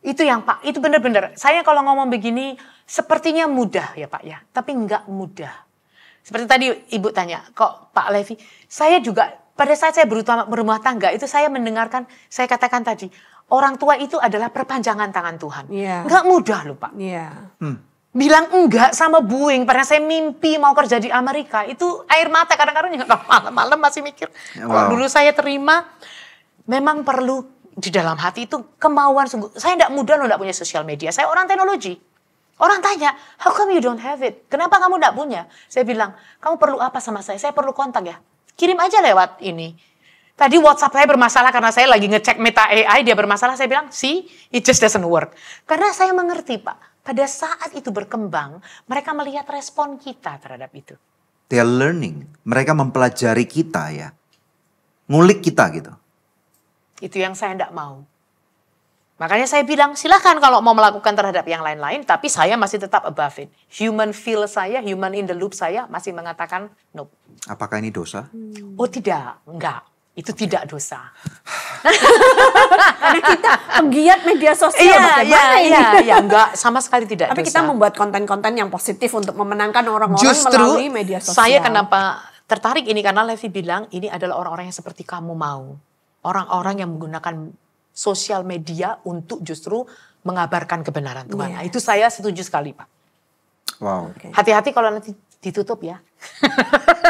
Itu yang Pak, itu benar-benar. Saya kalau ngomong begini, sepertinya mudah ya Pak ya. Tapi enggak mudah. Seperti tadi Ibu tanya, kok Pak Levi, saya juga pada saat saya berumah tangga itu saya mendengarkan, saya katakan tadi, orang tua itu adalah perpanjangan tangan Tuhan. Iya. Enggak mudah loh Pak. Iya. Bilang enggak sama Boeing, pernah saya mimpi mau kerja di Amerika, itu air mata kadang-kadang juga malam-malam masih mikir. Kalau dulu saya terima, memang perlu di dalam hati itu kemauan sungguh. Saya enggak mudah loh enggak punya sosial media, saya orang teknologi. Orang tanya, how come you don't have it? Kenapa kamu enggak punya? Saya bilang, kamu perlu apa sama saya? Saya perlu kontak ya. Kirim aja lewat ini. Tadi WhatsApp saya bermasalah karena saya lagi ngecek Meta AI, dia bermasalah. Saya bilang, see, it just doesn't work. Karena saya mengerti Pak, pada saat itu berkembang, mereka melihat respon kita terhadap itu. They are learning. Mereka mempelajari kita ya. Ngulik kita gitu. Itu yang saya enggak mau. Makanya saya bilang, silahkan kalau mau melakukan terhadap yang lain-lain, tapi saya masih tetap above it. Human feel saya, human in the loop saya masih mengatakan nope. Apakah ini dosa? Oh tidak, enggak. Itu tidak dosa. Karena kita penggiat media sosial. bagaimana ini? Iya, enggak, sama sekali tidak Tapi dosa. kita membuat konten-konten yang positif untuk memenangkan orang-orang Justru melalui media sosial. saya kenapa tertarik ini karena Levi bilang ini adalah orang-orang yang seperti kamu mau. Orang-orang yang menggunakan sosial media untuk justru mengabarkan kebenaran Tuhan. Nah, itu saya setuju sekali Pak. Wow. Oke. Hati-hati kalau nanti ditutup ya.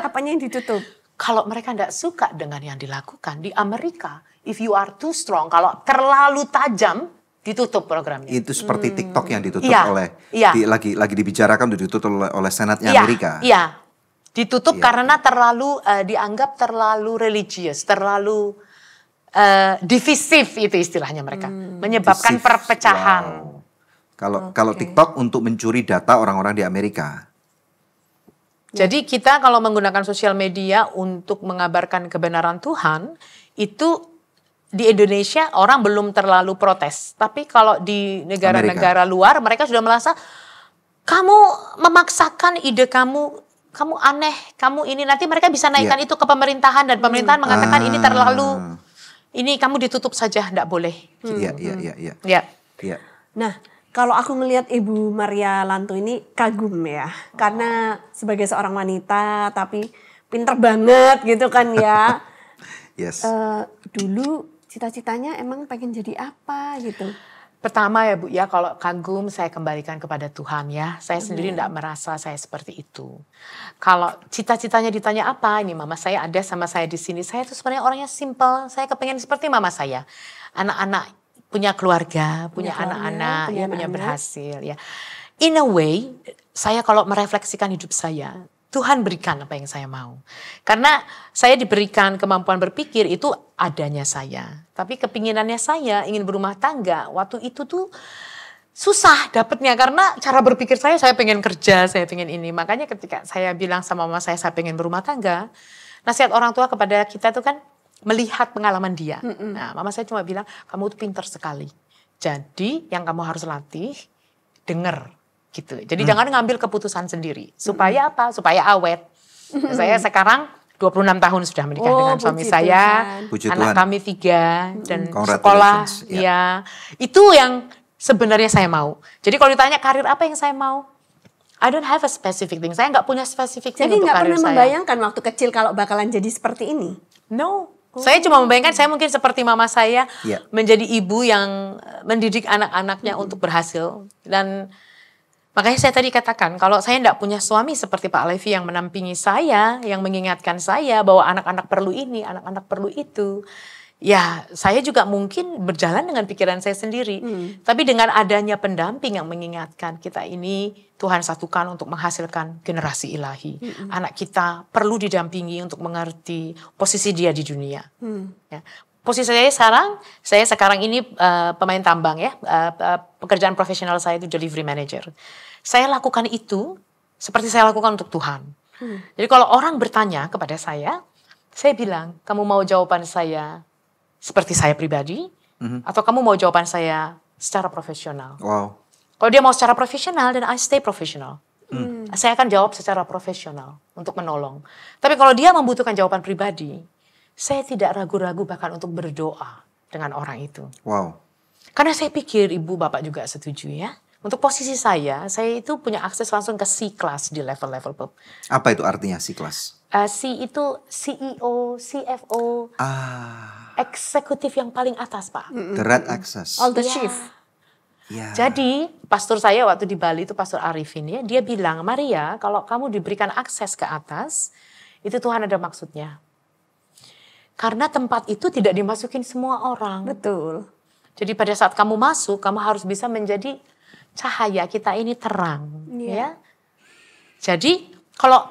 Apanya yang ditutup? Kalau mereka tidak suka dengan yang dilakukan di Amerika, if you are too strong, kalau terlalu tajam, ditutup programnya. Itu seperti TikTok yang ditutup Iya, oleh iya. lagi dibicarakan untuk ditutup oleh Senatnya Iya, Amerika. Iya, ditutup Iya. karena terlalu dianggap terlalu religius, terlalu divisif itu istilahnya mereka, menyebabkan Visif. perpecahan. Wow. Kalau TikTok untuk mencuri data orang-orang di Amerika. Jadi kita kalau menggunakan sosial media untuk mengabarkan kebenaran Tuhan, itu di Indonesia orang belum terlalu protes. Tapi kalau di negara-negara luar mereka sudah merasa kamu memaksakan ide kamu aneh, kamu ini nanti mereka bisa naikkan itu ke pemerintahan dan pemerintahan mengatakan ini terlalu, ini kamu ditutup saja, enggak boleh. Iya. Ya. Iya. Nah, kalau aku ngelihat Ibu Maria Lanto ini kagum ya. Karena sebagai seorang wanita tapi pinter banget gitu kan ya. Yes. Dulu cita-citanya emang pengen jadi apa gitu? Pertama ya Bu ya, kalau kagum saya kembalikan kepada Tuhan ya. Saya sendiri tidak merasa saya seperti itu. Kalau cita-citanya ditanya apa, ini mama saya ada sama saya di sini. Saya itu sebenarnya orangnya simple. Saya kepengen seperti mama saya. Anak-anak punya keluarga, punya anak-anak, ya punya berhasil ya. In a way, saya kalau merefleksikan hidup saya, Tuhan berikan apa yang saya mau. Karena saya diberikan kemampuan berpikir itu adanya saya. Tapi kepinginannya saya ingin berumah tangga. Waktu itu tuh susah dapetnya karena cara berpikir saya pengen kerja, saya pengen ini. Makanya ketika saya bilang sama mama saya pengen berumah tangga, nasihat orang tua kepada kita tuh kan melihat pengalaman dia. Nah, mama saya cuma bilang, kamu tuh pintar sekali. Jadi yang kamu harus latih, denger. Gitu. Jadi jangan ngambil keputusan sendiri. Supaya apa? Supaya awet. Saya sekarang 26 tahun sudah menikah dengan suami saya. Puji Anak Tuhan. kami 3 dan sekolah. Congratulations. Ya. Itu yang sebenarnya saya mau. Jadi kalau ditanya karir apa yang saya mau? I don't have a specific thing. Saya nggak punya specific thing Jadi untuk nggak karir pernah saya. membayangkan waktu kecil kalau bakalan jadi seperti ini? No. Saya cuma membayangkan saya mungkin seperti mama saya menjadi ibu yang mendidik anak-anaknya untuk berhasil. Dan Makanya saya tadi katakan, kalau saya tidak punya suami seperti Pak Levi yang menampingi saya, yang mengingatkan saya bahwa anak-anak perlu ini, anak-anak perlu itu. Ya, saya juga mungkin berjalan dengan pikiran saya sendiri. Tapi dengan adanya pendamping yang mengingatkan, kita ini Tuhan satukan untuk menghasilkan generasi ilahi. Anak kita perlu didampingi untuk mengerti posisi dia di dunia. Ya. Posisi saya sekarang ini pemain tambang ya. Pekerjaan profesional saya itu delivery manager. Saya lakukan itu seperti saya lakukan untuk Tuhan. Jadi kalau orang bertanya kepada saya bilang, kamu mau jawaban saya seperti saya pribadi, atau kamu mau jawaban saya secara profesional? Wow. Kalau dia mau secara profesional, dan I stay profesional. Saya akan jawab secara profesional untuk menolong. Tapi kalau dia membutuhkan jawaban pribadi, saya tidak ragu-ragu bahkan untuk berdoa dengan orang itu. Wow. Karena saya pikir ibu bapak juga setuju ya. Untuk posisi saya itu punya akses langsung ke C-class di level-level pub. Apa itu artinya C-class? C itu CEO, CFO, eksekutif yang paling atas Pak. The right access. All the chief. Ya. Jadi pastor saya waktu di Bali itu Pastor Arifin ya, dia bilang, Maria kalau kamu diberikan akses ke atas, itu Tuhan ada maksudnya. Karena tempat itu tidak dimasukin semua orang. Betul. Jadi pada saat kamu masuk, kamu harus bisa menjadi cahaya, kita ini terang. Ya. Jadi kalau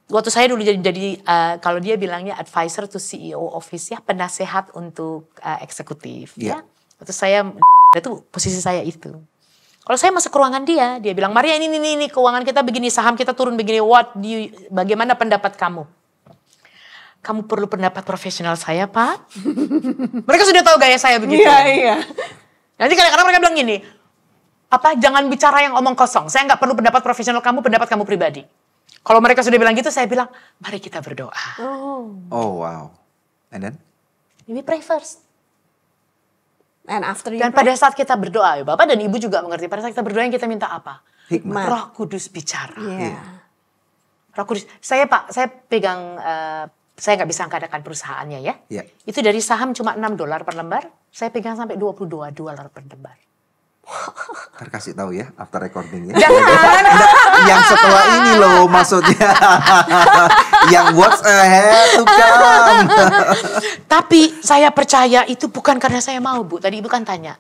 waktu saya dulu jadi kalau dia bilangnya advisor to CEO office ya, penasehat untuk eksekutif ya. Waktu saya itu posisi saya itu. Kalau saya masuk ke ruangan dia bilang, Maria ini keuangan kita begini, saham kita turun begini, bagaimana pendapat kamu? Kamu perlu pendapat profesional saya, Pak. Mereka sudah tahu gaya saya begitu. Iya. Nanti kadang-kadang mereka bilang gini, jangan bicara yang omong kosong. Saya nggak perlu pendapat profesional kamu, pendapat kamu pribadi. Kalau mereka sudah bilang gitu, saya bilang, mari kita berdoa. Oh wow. And then? We pray first. And after you Dan pada saat kita berdoa, Bapak dan Ibu juga mengerti, pada saat kita berdoa yang kita minta apa? Hikmat. Roh Kudus bicara. Yeah. Roh Kudus. Saya pegang, saya nggak bisa angkatkan perusahaannya ya. Yeah. Itu dari saham cuma $6 per lembar, saya pegang sampai $22 per lembar. Ntar kasih tahu ya after recording ya. Jangan. Yang setelah ini loh maksudnya. Yang what's ahead to come. Tapi saya percaya itu bukan karena saya mau, Bu. Tadi Ibu kan tanya,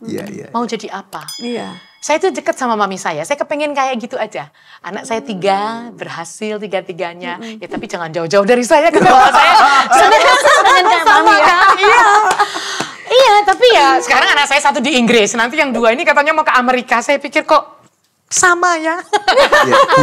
mau jadi apa? Iya. Saya tuh dekat sama mami saya kepengen kayak gitu aja. Anak saya 3, berhasil 3-3-nya. Ya tapi jangan jauh-jauh dari saya, karena saya Dengan kayak mami ya. Iya, tapi ya sekarang anak saya 1 di Inggris, nanti yang 2 ini katanya mau ke Amerika. Saya pikir kok sama ya.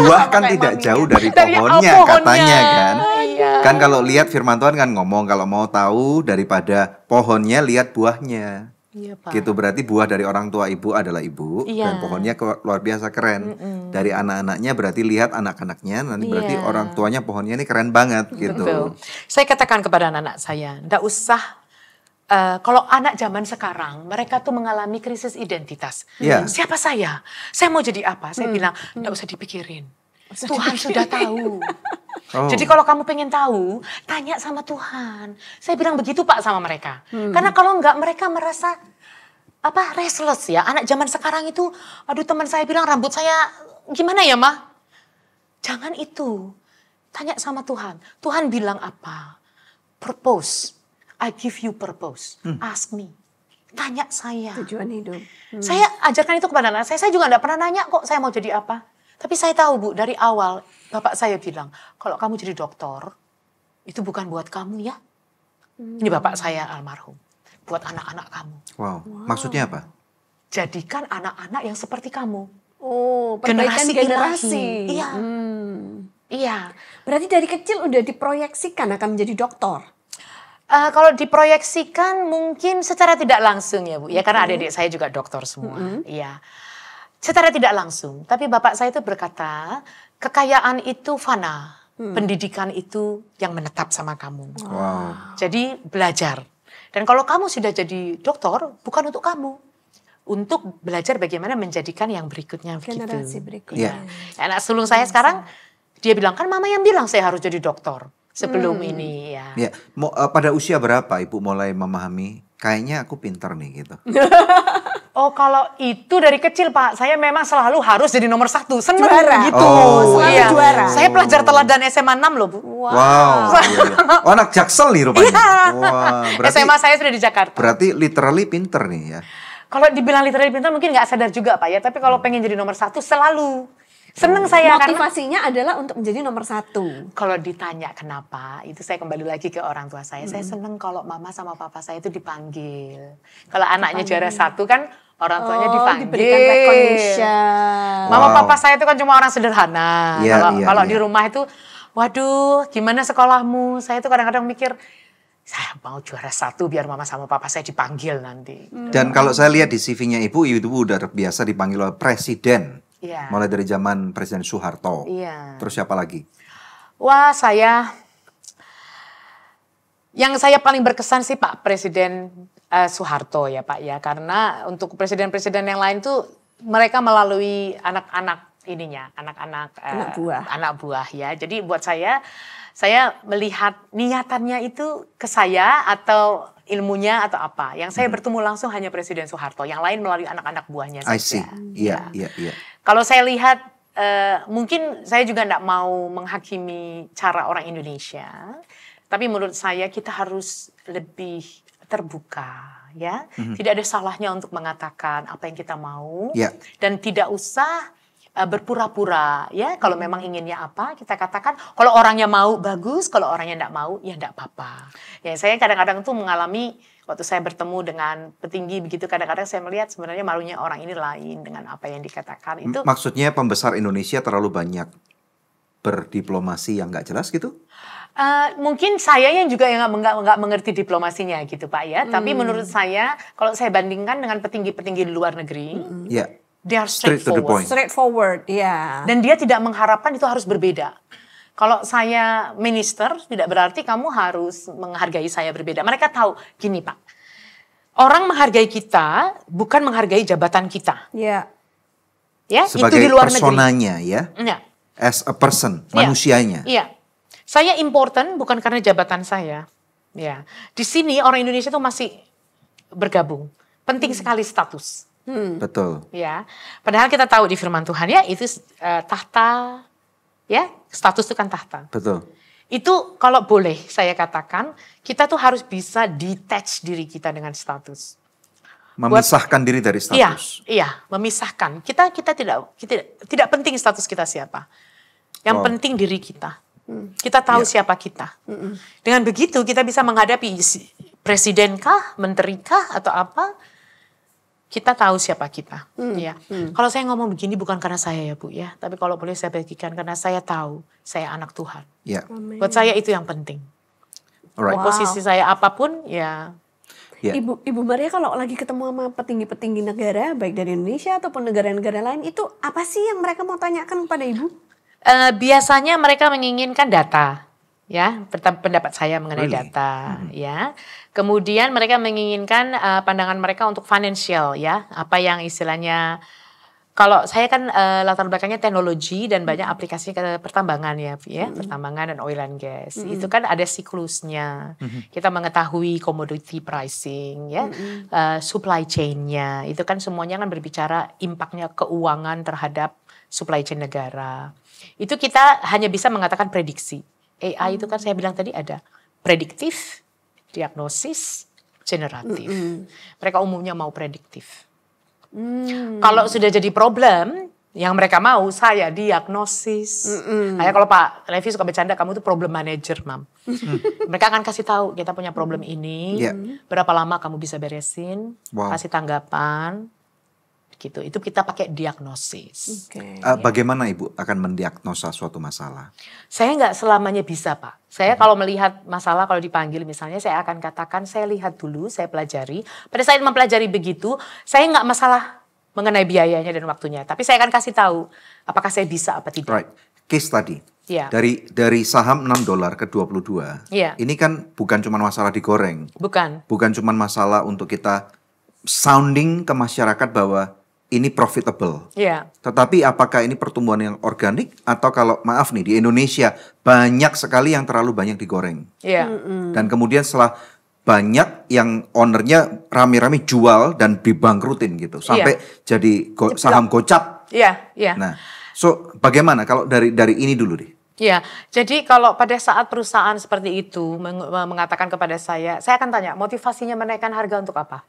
Buah kan tidak jauh dari pohonnya katanya kan. Iya. Kan kalau lihat firman Tuhan kan ngomong kalau mau tahu daripada pohonnya lihat buahnya. Iya, Pak. Gitu berarti buah dari orang tua ibu adalah ibu dan Iya. pohonnya luar biasa keren. Dari anak-anaknya berarti lihat anak-anaknya, nanti berarti Iya. orang tuanya pohonnya ini keren banget gitu. Betul. Saya katakan kepada anak-anak saya, ndak usah. Kalau anak zaman sekarang, mereka tuh mengalami krisis identitas. Iya. Siapa saya? Saya mau jadi apa? Saya bilang, nggak usah dipikirin. Tuhan sudah tahu. Oh. Jadi kalau kamu pengen tahu, tanya sama Tuhan. Saya bilang begitu Pak sama mereka. Karena kalau enggak mereka merasa restless ya. Anak zaman sekarang itu, aduh teman saya bilang rambut saya gimana ya mah? Jangan itu. Tanya sama Tuhan. Tuhan bilang apa? Purpose. I give you purpose. Ask me. Tanya saya. Tujuan hidup. Saya ajarkan itu kepada anak saya. Saya juga enggak pernah nanya kok saya mau jadi apa. Tapi saya tahu Bu, dari awal bapak saya bilang, kalau kamu jadi dokter, itu bukan buat kamu ya. Ini bapak saya almarhum. Buat anak-anak kamu. Wow. Maksudnya apa? Jadikan anak-anak yang seperti kamu. Oh, perbaikan generasi. Iya. Iya. Berarti dari kecil udah diproyeksikan akan menjadi dokter. Kalau diproyeksikan mungkin secara tidak langsung ya Bu. Ya karena adik-adik saya juga dokter semua. Iya. Secara tidak langsung. Tapi bapak saya itu berkata, kekayaan itu fana. Pendidikan itu yang menetap sama kamu. Wow. Jadi belajar. Dan kalau kamu sudah jadi dokter, bukan untuk kamu. Untuk belajar bagaimana menjadikan yang berikutnya begitu. Generasi berikutnya. Iya. Anak sulung saya sekarang, dia bilang, kan mama yang bilang saya harus jadi dokter. Sebelum ini ya. Ya, pada usia berapa Ibu mulai memahami kayaknya aku pintar nih gitu? Oh kalau itu dari kecil Pak, saya memang selalu harus jadi nomor 1, seneng Juara. gitu. Oh, selalu Iya. juara. Saya pelajar teladan SMA 6 loh Bu. Wow. Iya, iya. Oh, anak Jaksel nih rupanya. Iya. Wah, berarti SMA saya sudah di Jakarta. berarti literally pinter nih ya. Kalau dibilang literally pintar mungkin nggak sadar juga Pak ya, tapi kalau pengen jadi nomor 1 selalu. Seneng saya karena Motivasinya adalah untuk menjadi nomor 1. kalau ditanya kenapa, itu saya kembali lagi ke orang tua saya. Saya seneng kalau mama sama papa saya itu dipanggil. Kalau anaknya juara 1 kan orang tuanya dipanggil. Diberikan recognition. Mama Wow. papa saya itu kan cuma orang sederhana. Iya, iya, Kalau iya. di rumah itu, waduh, gimana sekolahmu? Saya itu kadang-kadang mikir, saya mau juara 1 biar mama sama papa saya dipanggil nanti. Dan kalau saya lihat di CV-nya Ibu udah biasa dipanggil oleh presiden. Iya. Mulai dari zaman Presiden Soeharto. Iya. Terus siapa lagi? Wah, yang saya paling berkesan sih Pak Presiden Soeharto ya Pak ya, karena untuk presiden-presiden yang lain tuh mereka melalui anak-anak anak buah ya. Jadi buat saya melihat niatannya itu ke saya atau ilmunya atau apa. Yang saya bertemu langsung hanya Presiden Soeharto, yang lain melalui anak-anak buahnya I see. saja. Iya, Ya. iya. Kalau saya lihat, mungkin saya juga tidak mau menghakimi cara orang Indonesia, tapi menurut saya kita harus lebih terbuka, ya. Tidak ada salahnya untuk mengatakan apa yang kita mau, Ya. dan tidak usah berpura-pura, ya. Kalau memang inginnya apa, kita katakan. Kalau orangnya mau, bagus. Kalau orangnya tidak mau, ya tidak apa-apa. Ya, saya kadang-kadang tuh mengalami waktu saya bertemu dengan petinggi begitu, kadang-kadang saya melihat sebenarnya malunya orang ini lain dengan apa yang dikatakan itu. Maksudnya pembesar Indonesia terlalu banyak berdiplomasi yang nggak jelas gitu? Mungkin saya yang juga yang nggak mengerti diplomasinya gitu Pak ya. Tapi menurut saya, kalau saya bandingkan dengan petinggi-petinggi di luar negeri, Ya. they are Straight to the point. Straightforward, ya. dan dia tidak mengharapkan itu harus berbeda. Kalau saya minister, tidak berarti kamu harus menghargai saya berbeda. Mereka tahu, gini Pak, orang menghargai kita bukan menghargai jabatan kita. Ya. Ya, Sebagai itu di luar negeri. personanya ya. Ya. As a person, Iya. manusianya. Iya. Saya important bukan karena jabatan saya. Ya. Di sini orang Indonesia tuh masih bergabung. Penting sekali status. Betul. Ya. Padahal kita tahu di firman Tuhan ya itu tahta, ya, status itu kan tahta. Betul. Itu kalau boleh saya katakan, kita tuh harus bisa detach diri kita dengan status. Memisahkan diri dari Iya, status. iya, memisahkan. Kita tidak penting status kita siapa. Yang Wow. penting diri kita. Kita tahu Iya. siapa kita. Dengan begitu kita bisa menghadapi presidenkah, menterikah atau apa. Kita tahu siapa kita. Ya. Kalau saya ngomong begini bukan karena saya ya Bu ya, tapi kalau boleh saya bagikan karena saya tahu saya anak Tuhan. Ya. Buat saya itu yang penting. Alright. Wow. Posisi saya apapun ya. Ya. Ibu Maria kalau lagi ketemu sama petinggi-petinggi negara, baik dari Indonesia ataupun negara-negara lain, itu apa sih yang mereka mau tanyakan kepada Ibu? Biasanya mereka menginginkan data, ya, pendapat saya mengenai Really? data, ya. Kemudian mereka menginginkan pandangan mereka untuk financial, ya, apa yang istilahnya. Kalau saya kan latar belakangnya teknologi dan banyak aplikasi ke pertambangan ya, pertambangan dan oil and gas. Itu kan ada siklusnya. Kita mengetahui commodity pricing, ya, supply chain-nya. Itu kan semuanya kan berbicara impaknya keuangan terhadap supply chain negara. Itu kita hanya bisa mengatakan prediksi. AI itu kan saya bilang tadi ada prediktif, diagnosis, generatif. Mereka umumnya mau prediktif. Kalau sudah jadi problem, yang mereka mau saya diagnosis. Kayak kalau Pak Levi suka bercanda, kamu tuh problem manager, Mam. Mereka akan kasih tahu kita punya problem ini, Yeah. berapa lama kamu bisa beresin, Wow. kasih tanggapan, gitu. Itu kita pakai diagnosis. Oke. Bagaimana Ibu akan mendiagnosa suatu masalah? Saya nggak selamanya bisa, Pak. Saya kalau melihat masalah, kalau dipanggil misalnya, saya akan katakan, saya lihat dulu, saya pelajari. Pada saat mempelajari begitu, saya nggak masalah mengenai biayanya dan waktunya. Tapi saya akan kasih tahu, apakah saya bisa apa tidak. Right. Case tadi. Iya. Dari saham $6 ke 22. Iya. Ini kan bukan cuma masalah digoreng. Bukan. Bukan cuma masalah untuk kita sounding ke masyarakat bahwa ini profitable. Iya. Tetapi apakah ini pertumbuhan yang organik atau kalau maaf nih di Indonesia banyak sekali yang terlalu banyak digoreng. Iya. Dan kemudian setelah banyak yang ownernya rame-rame jual dan dibangkrutin gitu sampai jadi saham gocap. Iya, iya. Nah, so bagaimana kalau dari ini dulu deh? Ya, jadi kalau pada saat perusahaan seperti itu mengatakan kepada saya akan tanya motivasinya menaikkan harga untuk apa?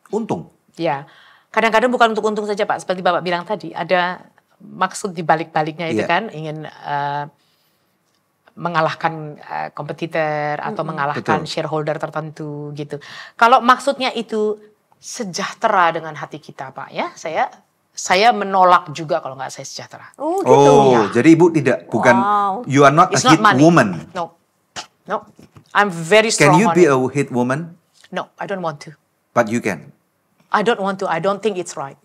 Untung. Ya, kadang-kadang bukan untuk untung saja Pak, seperti Bapak bilang tadi, ada maksud di balik-baliknya itu kan, ingin mengalahkan kompetitor atau mengalahkan shareholder tertentu gitu. Kalau maksudnya itu sejahtera dengan hati kita Pak ya, saya menolak juga kalau nggak saya sejahtera. Oh gitu. Oh, jadi Ibu bukan you are not It's a hit not money. woman. No, I'm very strong. Can you on be it. a hit woman? No, I don't want to. But you can. I don't want to. I don't think it's right.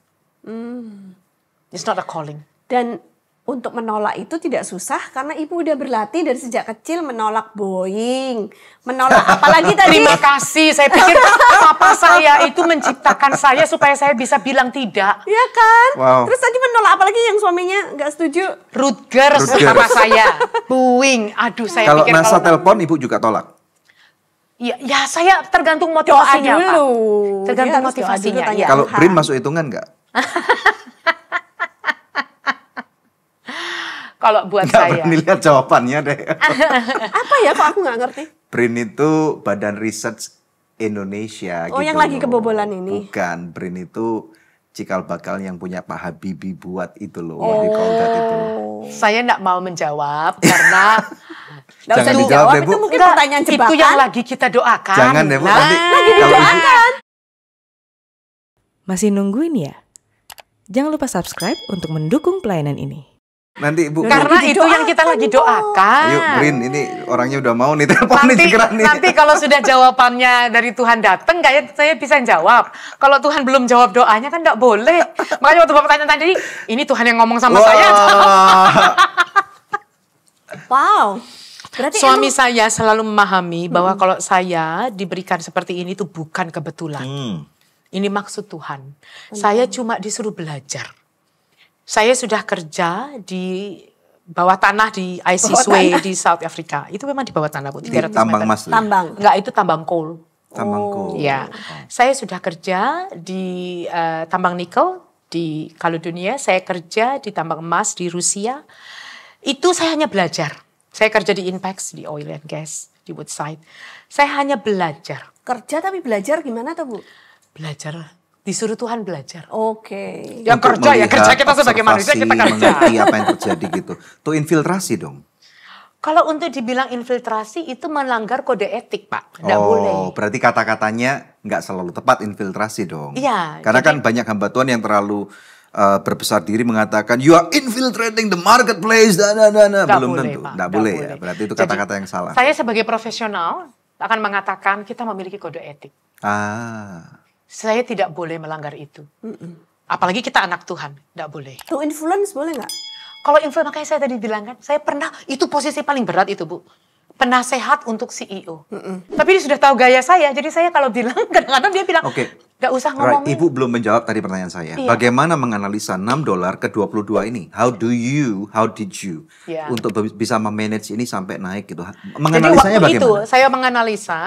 It's not a calling. Dan untuk menolak itu tidak susah karena ibu udah berlatih dari sejak kecil menolak Boeing, menolak apalagi tadi. Terima kasih. Saya pikir papa saya itu menciptakan saya supaya saya bisa bilang tidak. Iya kan? Wow. Terus tadi menolak apalagi yang suaminya nggak setuju? Rutgers sama saya. Boeing. Aduh, saya Kalau pikir NASA telepon Ibu juga tolak. Ya saya tergantung Doa motivasinya dulu. Pak. Tergantung Dia harus doa motivasinya. dulu, tanya Ya. Kalau Tuhan. BRIN masuk hitungan nggak? Kalau buat Nggak saya. berani lihat jawabannya deh. Apa ya kok aku nggak ngerti? BRIN itu Badan Research Indonesia. Oh, gitu yang lagi loh. kebobolan ini. Bukan, BRIN itu cikal bakal yang punya Pak Habibie buat itu loh. What do you call that itu? Saya nggak mau menjawab karena Nggak usah Jangan dijawab dijawab, deh, Bu. itu mungkin Enggak, pertanyaan jebakan. itu yang lagi kita doakan. Jangan deh Bu, Nah. nanti kalau Ibu Masih nungguin ya? Jangan lupa subscribe untuk mendukung pelayanan ini. nanti Ibu. Karena Lagi itu yang kita didoakan, lagi Bu. doakan. Ayo BRIN, ini orangnya udah mau nih telepon nih segera nih. Nanti kalau sudah jawabannya dari Tuhan datang, kayak saya bisa jawab. Kalau Tuhan belum jawab doanya kan nggak boleh. Makanya waktu Bapak tanya tadi, ini Tuhan yang ngomong sama saya. Wah. Wow. Berarti Suami emang- saya selalu memahami bahwa kalau saya diberikan seperti ini itu bukan kebetulan. Ini maksud Tuhan. Saya cuma disuruh belajar. Saya sudah kerja di bawah tanah di Isiswe di South Africa. Itu memang di bawah tanah, Bu, 300 tambang meter. emas tuh. tambang. Enggak, itu tambang coal. Tambang coal. Ya, saya sudah kerja di tambang nikel di Kaledonia. Saya kerja di tambang emas di Rusia. Itu saya hanya belajar. Saya kerja di Inpex, di oil and gas, di Woodside. Saya hanya belajar. Kerja tapi belajar gimana tuh Bu? Belajar. Disuruh Tuhan belajar. Oke. Ya Untuk kerja, ya melihat, kerja kita sebagai manusia observasi, kita kerja. mengerti apa yang terjadi gitu. Tuh infiltrasi dong. Kalau untuk dibilang infiltrasi itu melanggar kode etik, Pak. Nggak boleh. Berarti kata-katanya nggak selalu tepat infiltrasi dong. Iya, Karena jadi- kan banyak hamba Tuhan yang terlalu berbesar diri mengatakan you are infiltrating the marketplace. Nggak Belum boleh, tentu. Pak. Nggak Nggak boleh ya. boleh. Berarti itu Jadi, kata-kata yang salah. Saya sebagai profesional akan mengatakan kita memiliki kode etik. Saya tidak boleh melanggar itu. Apalagi kita anak Tuhan, tidak boleh. To influence boleh nggak? Kalau info, makanya saya tadi bilang kan, saya pernah, itu posisi paling berat itu Bu. Penasehat untuk CEO. Tapi dia sudah tahu gaya saya, jadi saya kalau bilang, kadang-kadang dia bilang, Oke. nggak usah Right, ngomongin. Ibu belum menjawab tadi pertanyaan saya. Iya. Bagaimana menganalisa $6 ke 22 ini? How did you Iya. untuk bisa memanage ini sampai naik gitu? Jadi Menganalisanya waktu itu bagaimana? saya menganalisa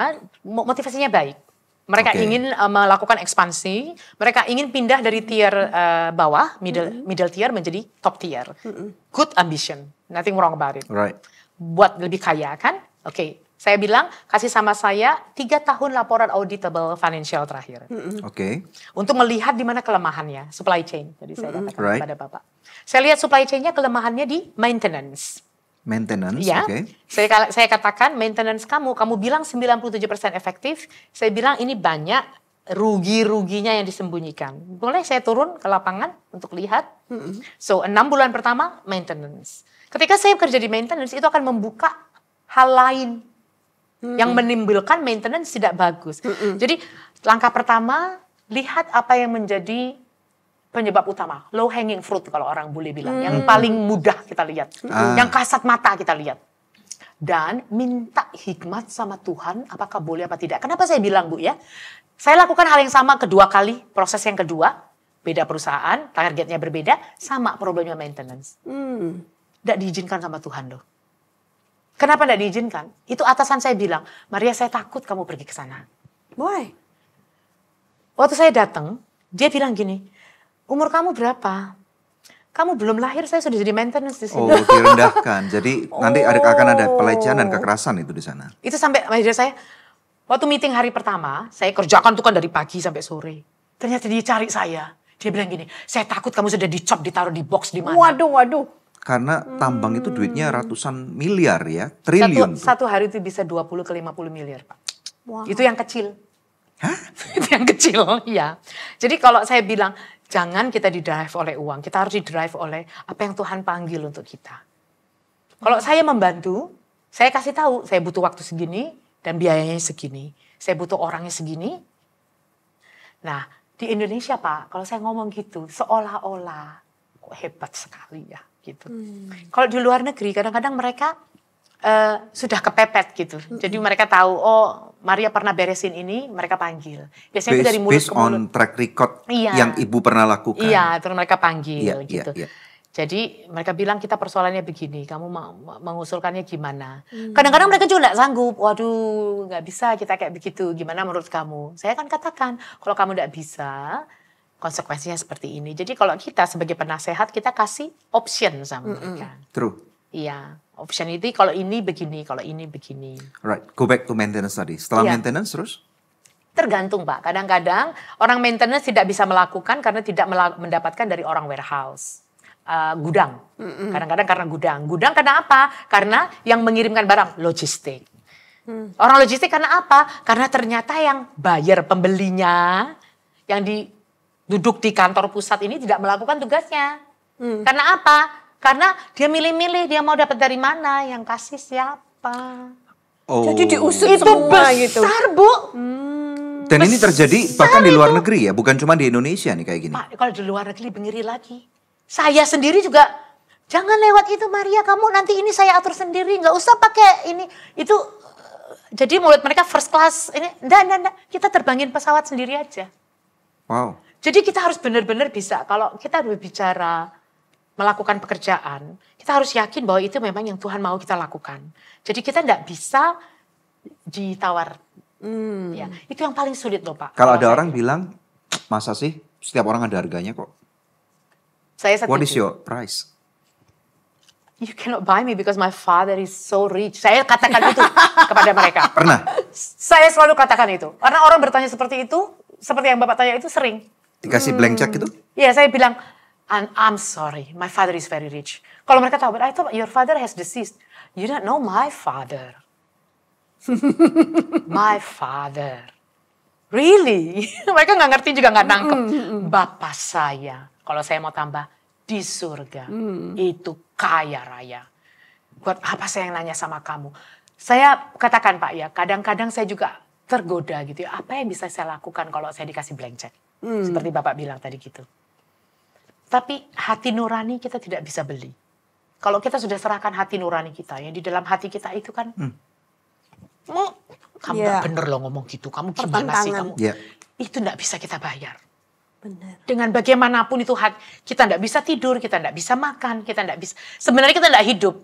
motivasinya baik. Mereka Oke. ingin melakukan ekspansi, mereka ingin pindah dari tier bawah, middle tier menjadi top tier. Good ambition, nothing wrong about it. Right. Buat lebih kaya kan? Oke, saya bilang kasih sama saya 3 tahun laporan auditable financial terakhir. Oke. Untuk melihat di mana kelemahannya, supply chain. Jadi saya katakan Right. kepada Bapak. Saya lihat supply chain-nya kelemahannya di maintenance. Maintenance, Ya, oke. saya katakan maintenance kamu bilang 97% efektif, saya bilang ini banyak rugi-ruginya yang disembunyikan. Boleh saya turun ke lapangan untuk lihat? So, 6 bulan pertama maintenance. Ketika saya kerja di maintenance, itu akan membuka hal lain yang menimbulkan maintenance tidak bagus. Jadi, langkah pertama, lihat apa yang menjadi penyebab utama, low hanging fruit kalau orang boleh bilang, yang paling mudah kita lihat, yang kasat mata kita lihat, dan minta hikmat sama Tuhan, apakah boleh apa tidak. Kenapa saya bilang Bu ya, saya lakukan hal yang sama kedua kali, proses yang kedua, beda perusahaan, targetnya berbeda, sama problemnya maintenance, tidak diizinkan sama Tuhan loh. Kenapa tidak diizinkan? Itu atasan saya bilang, Maria saya takut kamu pergi ke sana. Why? Waktu saya datang, dia bilang gini, umur kamu berapa? Kamu belum lahir, saya sudah jadi maintenance di sini. Oh, direndahkan. Jadi nanti akan ada pelecehan dan kekerasan itu di sana. Itu sampai manajer saya, waktu meeting hari pertama, saya kerjakan tuh kan dari pagi sampai sore. Ternyata dia cari saya. Dia bilang gini, saya takut kamu sudah dicop, ditaruh di box di mana. Waduh. Karena tambang itu duitnya ratusan miliar ya, triliun. Satu hari itu bisa 20 ke 50 miliar, Pak. Wow. Itu yang kecil. Hah? Itu yang kecil, ya. Jadi kalau saya bilang, jangan kita didrive oleh uang. Kita harus didrive oleh apa yang Tuhan panggil untuk kita. Kalau saya membantu, saya kasih tahu, saya butuh waktu segini dan biayanya segini. Saya butuh orangnya segini. Nah, di Indonesia, Pak, kalau saya ngomong gitu, seolah-olah kok hebat sekali ya. Gitu. Kalau di luar negeri kadang-kadang mereka sudah kepepet gitu. Jadi mereka tahu, oh Maria pernah beresin ini, mereka panggil. Biasanya itu dari mulut Based ke mulut. on track record Iya. yang ibu pernah lakukan. Iya, terus mereka panggil Iya, gitu. iya. Jadi mereka bilang kita persoalannya begini, kamu mengusulkannya gimana? Kadang-kadang mereka juga nggak sanggup. Waduh, nggak bisa kita kayak begitu. Gimana menurut kamu? Saya kan katakan, kalau kamu nggak bisa, konsekuensinya seperti ini. Jadi kalau kita sebagai penasehat, kita kasih option sama mereka. True. Iya, option itu kalau ini begini, kalau ini begini. Right, go back to maintenance tadi. Setelah Iya. maintenance terus? Tergantung, Pak. Kadang-kadang orang maintenance tidak bisa melakukan karena tidak mendapatkan dari orang warehouse. Gudang. Kadang-kadang karena gudang. Gudang karena apa? Karena yang mengirimkan barang, logistik. Orang logistik karena apa? Karena ternyata yang buyer, pembelinya, yang duduk di kantor pusat ini tidak melakukan tugasnya. Karena apa? Karena dia milih-milih, dia mau dapat dari mana, yang kasih siapa. Oh. Jadi diusut Itu semua besar, gitu. Bu. Dan ini terjadi bahkan di luar negeri ya, bukan cuma di Indonesia nih kayak gini. Pak, kalau di luar negeri ngeri lagi. Saya sendiri juga, jangan lewat itu Maria, kamu nanti ini saya atur sendiri, nggak usah pakai ini. Itu, jadi mulut mereka first class, ini, enggak, kita terbangin pesawat sendiri aja. Wow. Jadi kita harus benar-benar bisa, kalau kita berbicara melakukan pekerjaan, kita harus yakin bahwa itu memang yang Tuhan mau kita lakukan. Jadi kita enggak bisa ditawar. Ya, itu yang paling sulit loh Pak. Kalau ada orang bilang, masa sih setiap orang ada harganya kok? Saya setuju. What is your price? You cannot buy me because my father is so rich. Saya katakan itu kepada mereka. Pernah? Saya selalu katakan itu. Karena orang bertanya seperti itu, seperti yang Bapak tanya itu sering. Dikasih blank check itu? Ya, saya bilang, I'm sorry, my father is very rich. Kalau mereka tahu, but I thought your father has deceased. You don't know my father. My father. Really? Mereka nggak ngerti juga nggak nangkep. Bapak saya, kalau saya mau tambah, di surga. Itu kaya raya. Buat apa saya yang nanya sama kamu? Saya katakan Pak ya, kadang-kadang saya juga tergoda gitu ya. Apa yang bisa saya lakukan kalau saya dikasih blank check? Seperti Bapak bilang tadi gitu. Tapi hati nurani kita tidak bisa beli. Kalau kita sudah serahkan hati nurani kita, yang di dalam hati kita itu kan, kamu gak bener loh ngomong gitu, kamu gimana sih kamu? Itu gak bisa kita bayar. Benar. Dengan bagaimanapun itu kita gak bisa tidur, kita gak bisa makan, kita gak bisa. Sebenarnya kita gak hidup.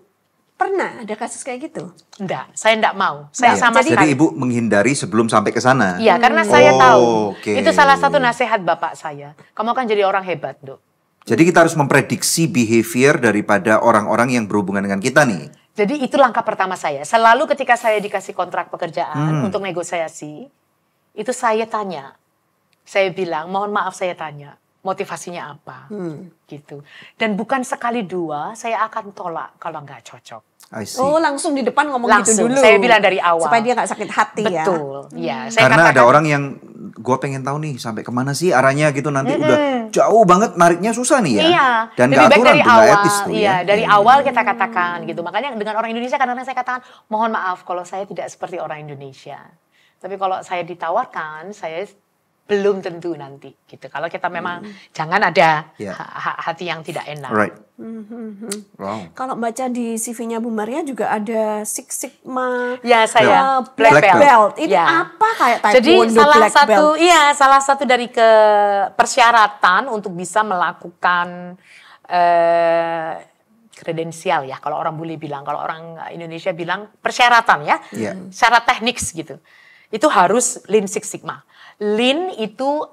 Pernah ada kasus kayak gitu? Enggak, saya enggak mau. Saya sama Jadi sekali. ibu menghindari sebelum sampai ke sana? Iya, karena saya tahu. Okay. Itu salah satu nasihat bapak saya. Kamu akan jadi orang hebat, Dok. Jadi kita harus memprediksi behavior daripada orang-orang yang berhubungan dengan kita nih. Jadi itu langkah pertama saya. Selalu ketika saya dikasih kontrak pekerjaan untuk negosiasi, itu saya tanya. Saya bilang, mohon maaf saya tanya, motivasinya apa? Gitu. Dan bukan sekali dua, saya akan tolak kalau nggak cocok. I see. Oh, langsung di depan ngomong Langsung, gitu dulu. saya bilang dari awal. Supaya dia gak sakit hati ya. Betul, ya. Saya Karena ada katakan, orang yang, gue pengen tahu nih sampai kemana sih arahnya gitu nanti udah jauh banget nariknya susah nih ya. Iya, Dan lebih gak baik aturan dari tuh, gak awal. etis tuh Iya, ya. dari awal kita katakan gitu. Makanya dengan orang Indonesia kadang-kadang saya katakan, mohon maaf kalau saya tidak seperti orang Indonesia. Tapi kalau saya ditawarkan, saya belum tentu nanti gitu. Kalau kita memang jangan ada hati yang tidak enak. Right. Wow. Kalau baca di CV-nya Bu Maria juga ada Six Sigma, Ya, saya Black Black Belt. Ini Ya. apa kayak Jadi taekwondo Black Belt? salah satu dari persyaratan untuk bisa melakukan kredensial ya, kalau orang bule bilang, kalau orang Indonesia bilang persyaratan ya, syarat teknis gitu. Itu harus Lean Six Sigma. Lean itu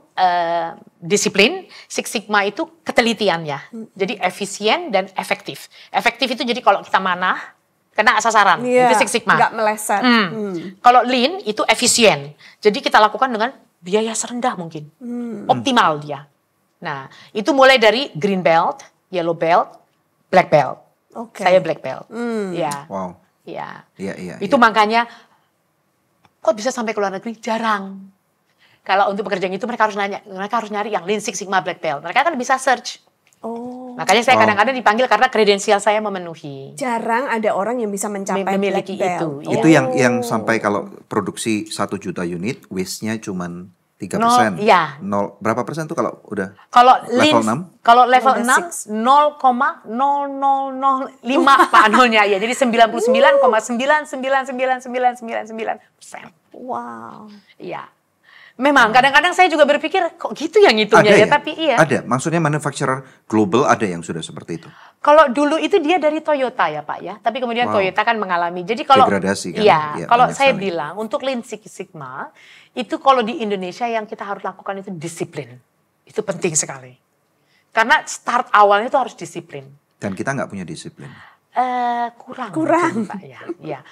disiplin, Six Sigma itu ketelitiannya. Jadi efisien dan efektif. Efektif itu jadi kalau kita manah, kena sasaran, itu Six Sigma. Nggak meleset. Kalau Lean itu efisien, jadi kita lakukan dengan biaya serendah mungkin, optimal dia. Nah, itu mulai dari green belt, yellow belt, black belt. Saya black belt. Ya. Wow. Ya. Iya. Itu makanya kok bisa sampai ke luar negeri jarang. Kalau untuk pekerjaan itu mereka harus nyari yang Lean Six Sigma black belt. Mereka kan bisa search. Makanya saya kadang-kadang dipanggil karena kredensial saya memenuhi. Jarang ada orang yang bisa mencapai memiliki black belt. Itu yang sampai kalau produksi 1 juta unit, waste-nya cuman 3%. Iya. Berapa persen tuh kalau udah Kalau level 6? Kalau level 6 0,005 Pak nolnya ya. Jadi 99,999999%. Wow. Iya. Memang kadang-kadang saya juga berpikir kok gitu yang ngitungnya ya, tapi iya. Ada, maksudnya manufacturer global ada yang sudah seperti itu. Kalau dulu itu dia dari Toyota ya Pak ya, tapi kemudian Toyota kan mengalami. Jadi kalau degradasi kan. Iya, kalau saya bilang untuk Lean Six Sigma itu kalau di Indonesia yang kita harus lakukan itu disiplin. Itu penting sekali. Karena start awalnya itu harus disiplin. Dan kita nggak punya disiplin. Kurang. Pak ya.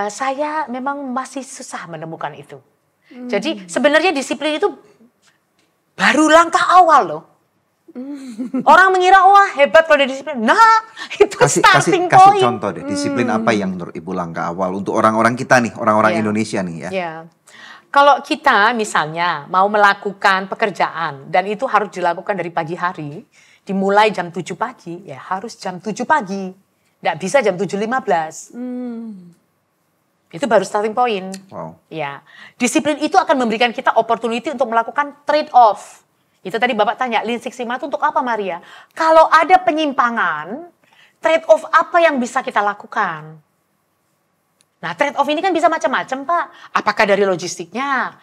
Saya memang masih susah menemukan itu. Jadi sebenarnya disiplin itu baru langkah awal loh. Orang mengira wah hebat kalau dia disiplin. Nah itu starting point. Kasih contoh deh, disiplin apa yang menurut Ibu langkah awal untuk orang-orang kita nih, orang-orang Indonesia nih ya. Yeah. Kalau kita misalnya mau melakukan pekerjaan dan itu harus dilakukan dari pagi hari, dimulai jam 7 pagi, ya harus jam 7 pagi. Nggak bisa jam 7.15. Itu baru starting point. Wow. Ya, disiplin itu akan memberikan kita opportunity untuk melakukan trade off. Itu tadi Bapak tanya, Lean Six Sigma itu untuk apa Maria? Kalau ada penyimpangan, trade off apa yang bisa kita lakukan? Nah, trade off ini kan bisa macam-macam, Pak. Apakah dari logistiknya?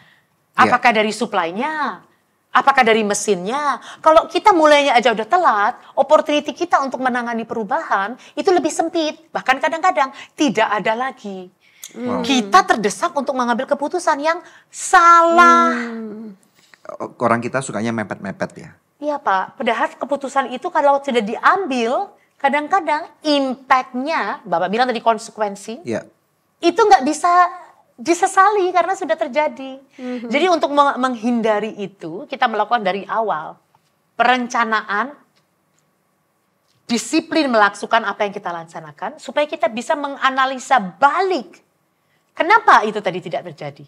Apakah dari supply-nya? Apakah dari mesinnya? Kalau kita mulainya aja udah telat, opportunity kita untuk menangani perubahan itu lebih sempit. Bahkan kadang-kadang tidak ada lagi. Kita terdesak untuk mengambil keputusan yang salah. Orang kita sukanya mepet-mepet ya. Iya Pak, padahal keputusan itu kalau sudah diambil, kadang-kadang impact-nya, Bapak bilang tadi konsekuensi, itu nggak bisa disesali karena sudah terjadi. Jadi untuk menghindari itu, kita melakukan dari awal. Perencanaan, disiplin melakukan apa yang kita laksanakan, supaya kita bisa menganalisa balik. Kenapa itu tadi tidak terjadi?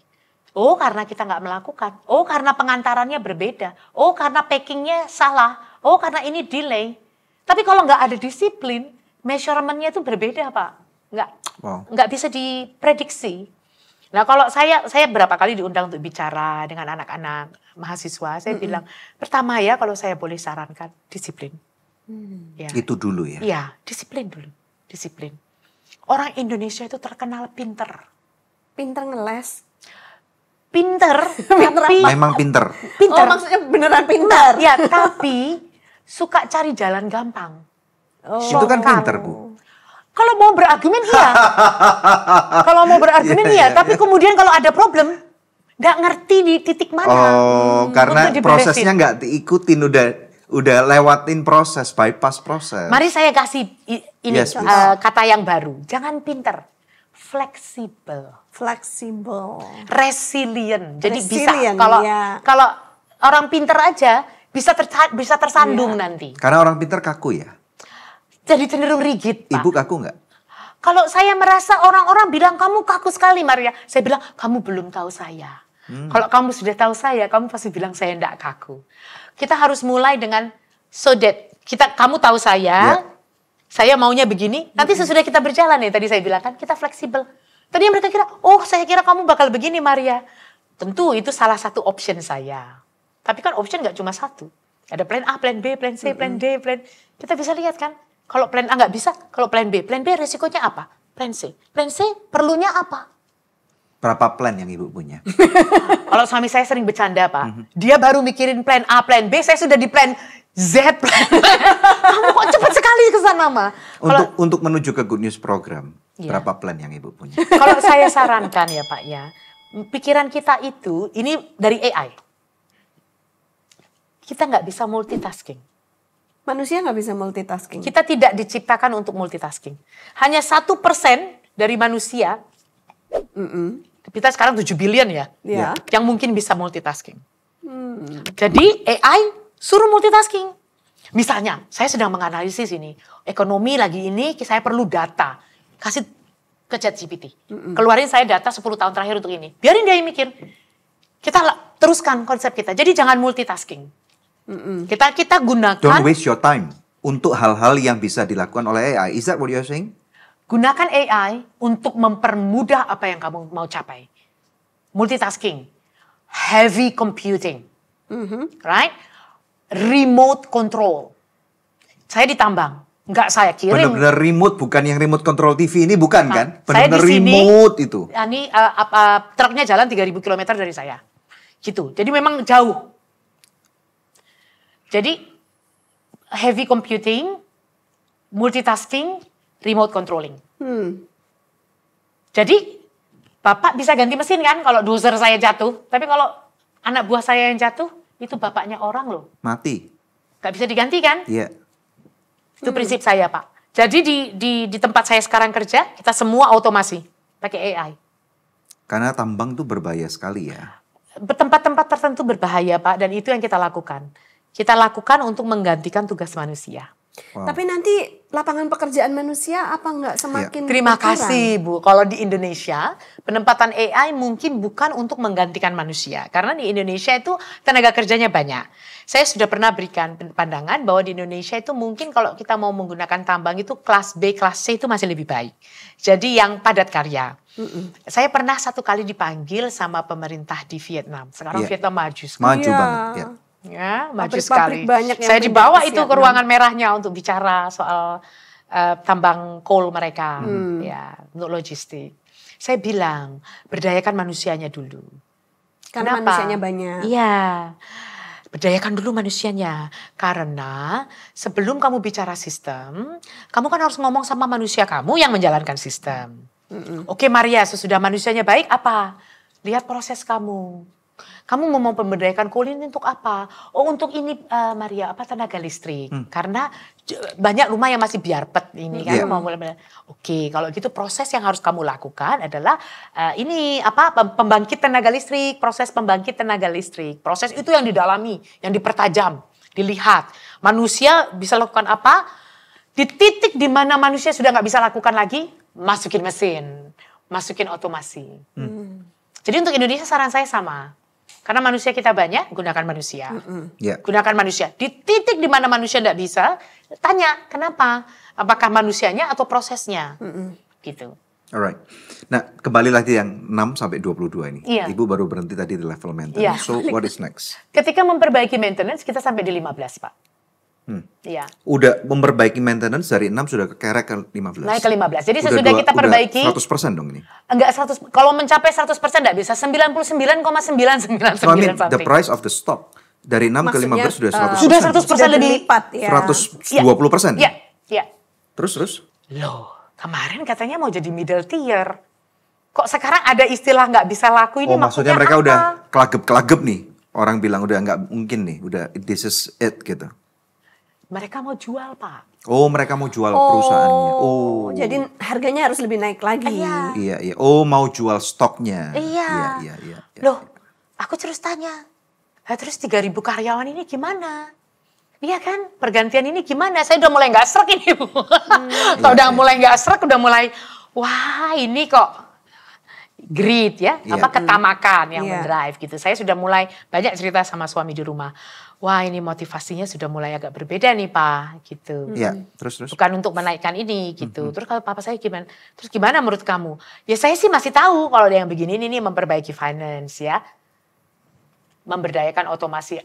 Oh karena kita nggak melakukan. Oh karena pengantarannya berbeda. Oh karena packingnya salah. Oh karena ini delay. Tapi kalau nggak ada disiplin, measurementnya itu berbeda Pak. Nggak bisa diprediksi. Nah kalau saya berapa kali diundang untuk bicara dengan anak-anak mahasiswa, saya bilang pertama ya kalau saya boleh sarankan disiplin. Ya. Itu dulu ya? Iya disiplin dulu, disiplin. Orang Indonesia itu terkenal pinter. Pinter ngeles. Pinter, tapi memang pinter. Oh maksudnya beneran pinter. Ya tapi suka cari jalan gampang. Itu kan pinter Bu. Kalau mau berargumen iya. Kalau mau berargumen iya. Tapi kemudian kalau ada problem, nggak ngerti di titik mana. Oh, karena prosesnya nggak diikutin, udah lewatin proses, bypass proses. Mari saya kasih ini kata yang baru. Jangan pinter, fleksibel. Resilient. Jadi bisa kalau orang pinter aja bisa tersandung nanti. Karena orang pinter kaku ya. Jadi cenderung rigid, Pak. Ibu kaku nggak? Kalau saya merasa orang-orang bilang kamu kaku sekali, Maria. Saya bilang kamu belum tahu saya. Kalau kamu sudah tahu saya, kamu pasti bilang saya enggak kaku. Kita harus mulai dengan so that kamu tahu saya, saya maunya begini. Nanti sesudah kita berjalan nih, tadi saya bilang kan kita fleksibel. Tadi mereka kira, oh saya kira kamu bakal begini, Maria. Tentu itu salah satu option saya. Tapi kan option nggak cuma satu. Ada plan A, plan B, plan C, plan D, plan. Kita bisa lihat kan. Kalau plan A nggak bisa, kalau plan B resikonya apa? Plan C perlunya apa? Berapa plan yang Ibu punya? Kalau suami saya sering bercanda Pak, dia baru mikirin plan A, plan B, saya sudah di plan Z plan. Kamu kok cepat sekali ke sana, Ma? Untuk menuju ke Good News program, Iya. berapa plan yang Ibu punya? Kalau saya sarankan ya Pak ya, pikiran kita itu, ini dari AI. Kita nggak bisa multitasking. Manusia nggak bisa multitasking. Kita tidak diciptakan untuk multitasking. Hanya 1% dari manusia, kita sekarang 7 billion ya, Ya. yang mungkin bisa multitasking. Jadi AI suruh multitasking. Misalnya, saya sedang menganalisis ini, ekonomi lagi ini, saya perlu data. Kasih ke ChatGPT. Keluarin saya data 10 tahun terakhir untuk ini. Biarin dia yang mikir. Kita teruskan konsep kita. Jadi jangan multitasking. Kita gunakan. Don't waste your time untuk hal-hal yang bisa dilakukan oleh AI. Is that what you're saying? Gunakan AI untuk mempermudah apa yang kamu mau capai. Multitasking. Heavy computing. Right? Remote control. Saya ditambang. Enggak saya kirim. Benar-benar remote, bukan yang remote control TV ini, bukan kan? Saya Benar-benar di sini, remote itu. Ini truknya jalan 3.000 km dari saya. Gitu. Jadi memang jauh. Jadi heavy computing, multitasking, remote controlling. Jadi Bapak bisa ganti mesin kan kalau dozer saya jatuh. Tapi kalau anak buah saya yang jatuh, itu bapaknya orang loh. Mati. Gak bisa diganti kan? Iya. Itu prinsip saya Pak. Jadi di tempat saya sekarang kerja, kita semua otomasi. Pakai AI. Karena tambang tuh berbahaya sekali ya. Tempat-tempat tertentu berbahaya Pak. Dan itu yang kita lakukan. Kita lakukan untuk menggantikan tugas manusia. Wow. Tapi nanti lapangan pekerjaan manusia apa nggak semakin Terima berkurang? kasih Bu. Kalau di Indonesia, penempatan AI mungkin bukan untuk menggantikan manusia. Karena di Indonesia itu tenaga kerjanya banyak. Saya sudah pernah berikan pandangan bahwa di Indonesia itu mungkin kalau kita mau menggunakan tambang itu kelas B, kelas C itu masih lebih baik. Jadi yang padat karya. Saya pernah satu kali dipanggil sama pemerintah di Vietnam. Sekarang Iya. Vietnam maju sekali. Maju Iya. banget. Ya. Ya, maju Pabrik-pabrik sekali. banyak yang Saya pindah dibawa ke itu ke Vietnam. ruangan merahnya untuk bicara soal tambang coal mereka, ya, untuk logistik. Saya bilang, berdayakan manusianya dulu. Karena Kenapa? manusianya banyak. Iya, berdayakan dulu manusianya. Karena sebelum kamu bicara sistem, kamu kan harus ngomong sama manusia kamu yang menjalankan sistem. Oke Maria, sesudah manusianya baik, apa? Lihat proses kamu. Kamu mau memberdayakan coal ini untuk apa? Oh untuk ini Maria, apa tenaga listrik. Karena banyak rumah yang masih biarpet ini kan. Iya. Oke, kalau gitu proses yang harus kamu lakukan adalah ini apa pembangkit tenaga listrik, proses pembangkit tenaga listrik. Proses itu yang didalami, yang dipertajam, dilihat. Manusia bisa lakukan apa? Di titik di mana manusia sudah nggak bisa lakukan lagi, masukin mesin, masukin otomasi. Jadi untuk Indonesia saran saya sama. Karena manusia kita banyak, gunakan manusia. Ya. Gunakan manusia. Di titik di mana manusia tidak bisa, tanya kenapa? Apakah manusianya atau prosesnya? Gitu. Alright. Nah, kembali lagi yang 6 sampai 22 ini. Iya. Ibu baru berhenti tadi di level maintenance. Iya. So, what is next? Ketika memperbaiki maintenance, kita sampai di 15, Pak. Iya. Udah memperbaiki maintenance dari 6 sudah kekerek ke 15. Naik ke 15. Jadi Udah sesudah kita perbaiki. Udah 100% dong ini. Enggak 100, kalau mencapai 100% enggak bisa. 99,999 So, I mean, the something. price of the stock dari 6 ke 15 sudah 100%. Sudah 100% lebih. berlipat ya. 120%. Iya, iya. Terus? Loh, kemarin katanya mau jadi middle tier. Kok sekarang ada istilah nggak bisa laku ini Oh, maksudnya mereka apa? udah kelagep-kelagep nih. Orang bilang udah nggak mungkin nih. Udah this is it gitu. Mereka mau jual, Pak. Oh, mereka mau jual perusahaannya. Oh. Jadi harganya harus lebih naik lagi. Iya. Iya. Oh, mau jual stoknya. Iya. Iya. Loh, aku terus tanya. Terus 3.000 karyawan ini gimana? Iya kan, pergantian ini gimana? Saya udah mulai nggak srek ini, Bu. Kalau udah mulai nggak srek, udah mulai, wah ini kok greed ya, Iya. apa ketamakan yang Iya. mendrive gitu. Saya sudah mulai banyak cerita sama suami di rumah. Wah ini motivasinya sudah mulai agak berbeda nih Pak, gitu. Iya. Terus. Bukan untuk menaikkan ini gitu. Terus kalau papa saya gimana? Terus gimana menurut kamu? Ya saya sih masih tahu kalau yang begini ini memperbaiki finance ya. Memberdayakan otomasi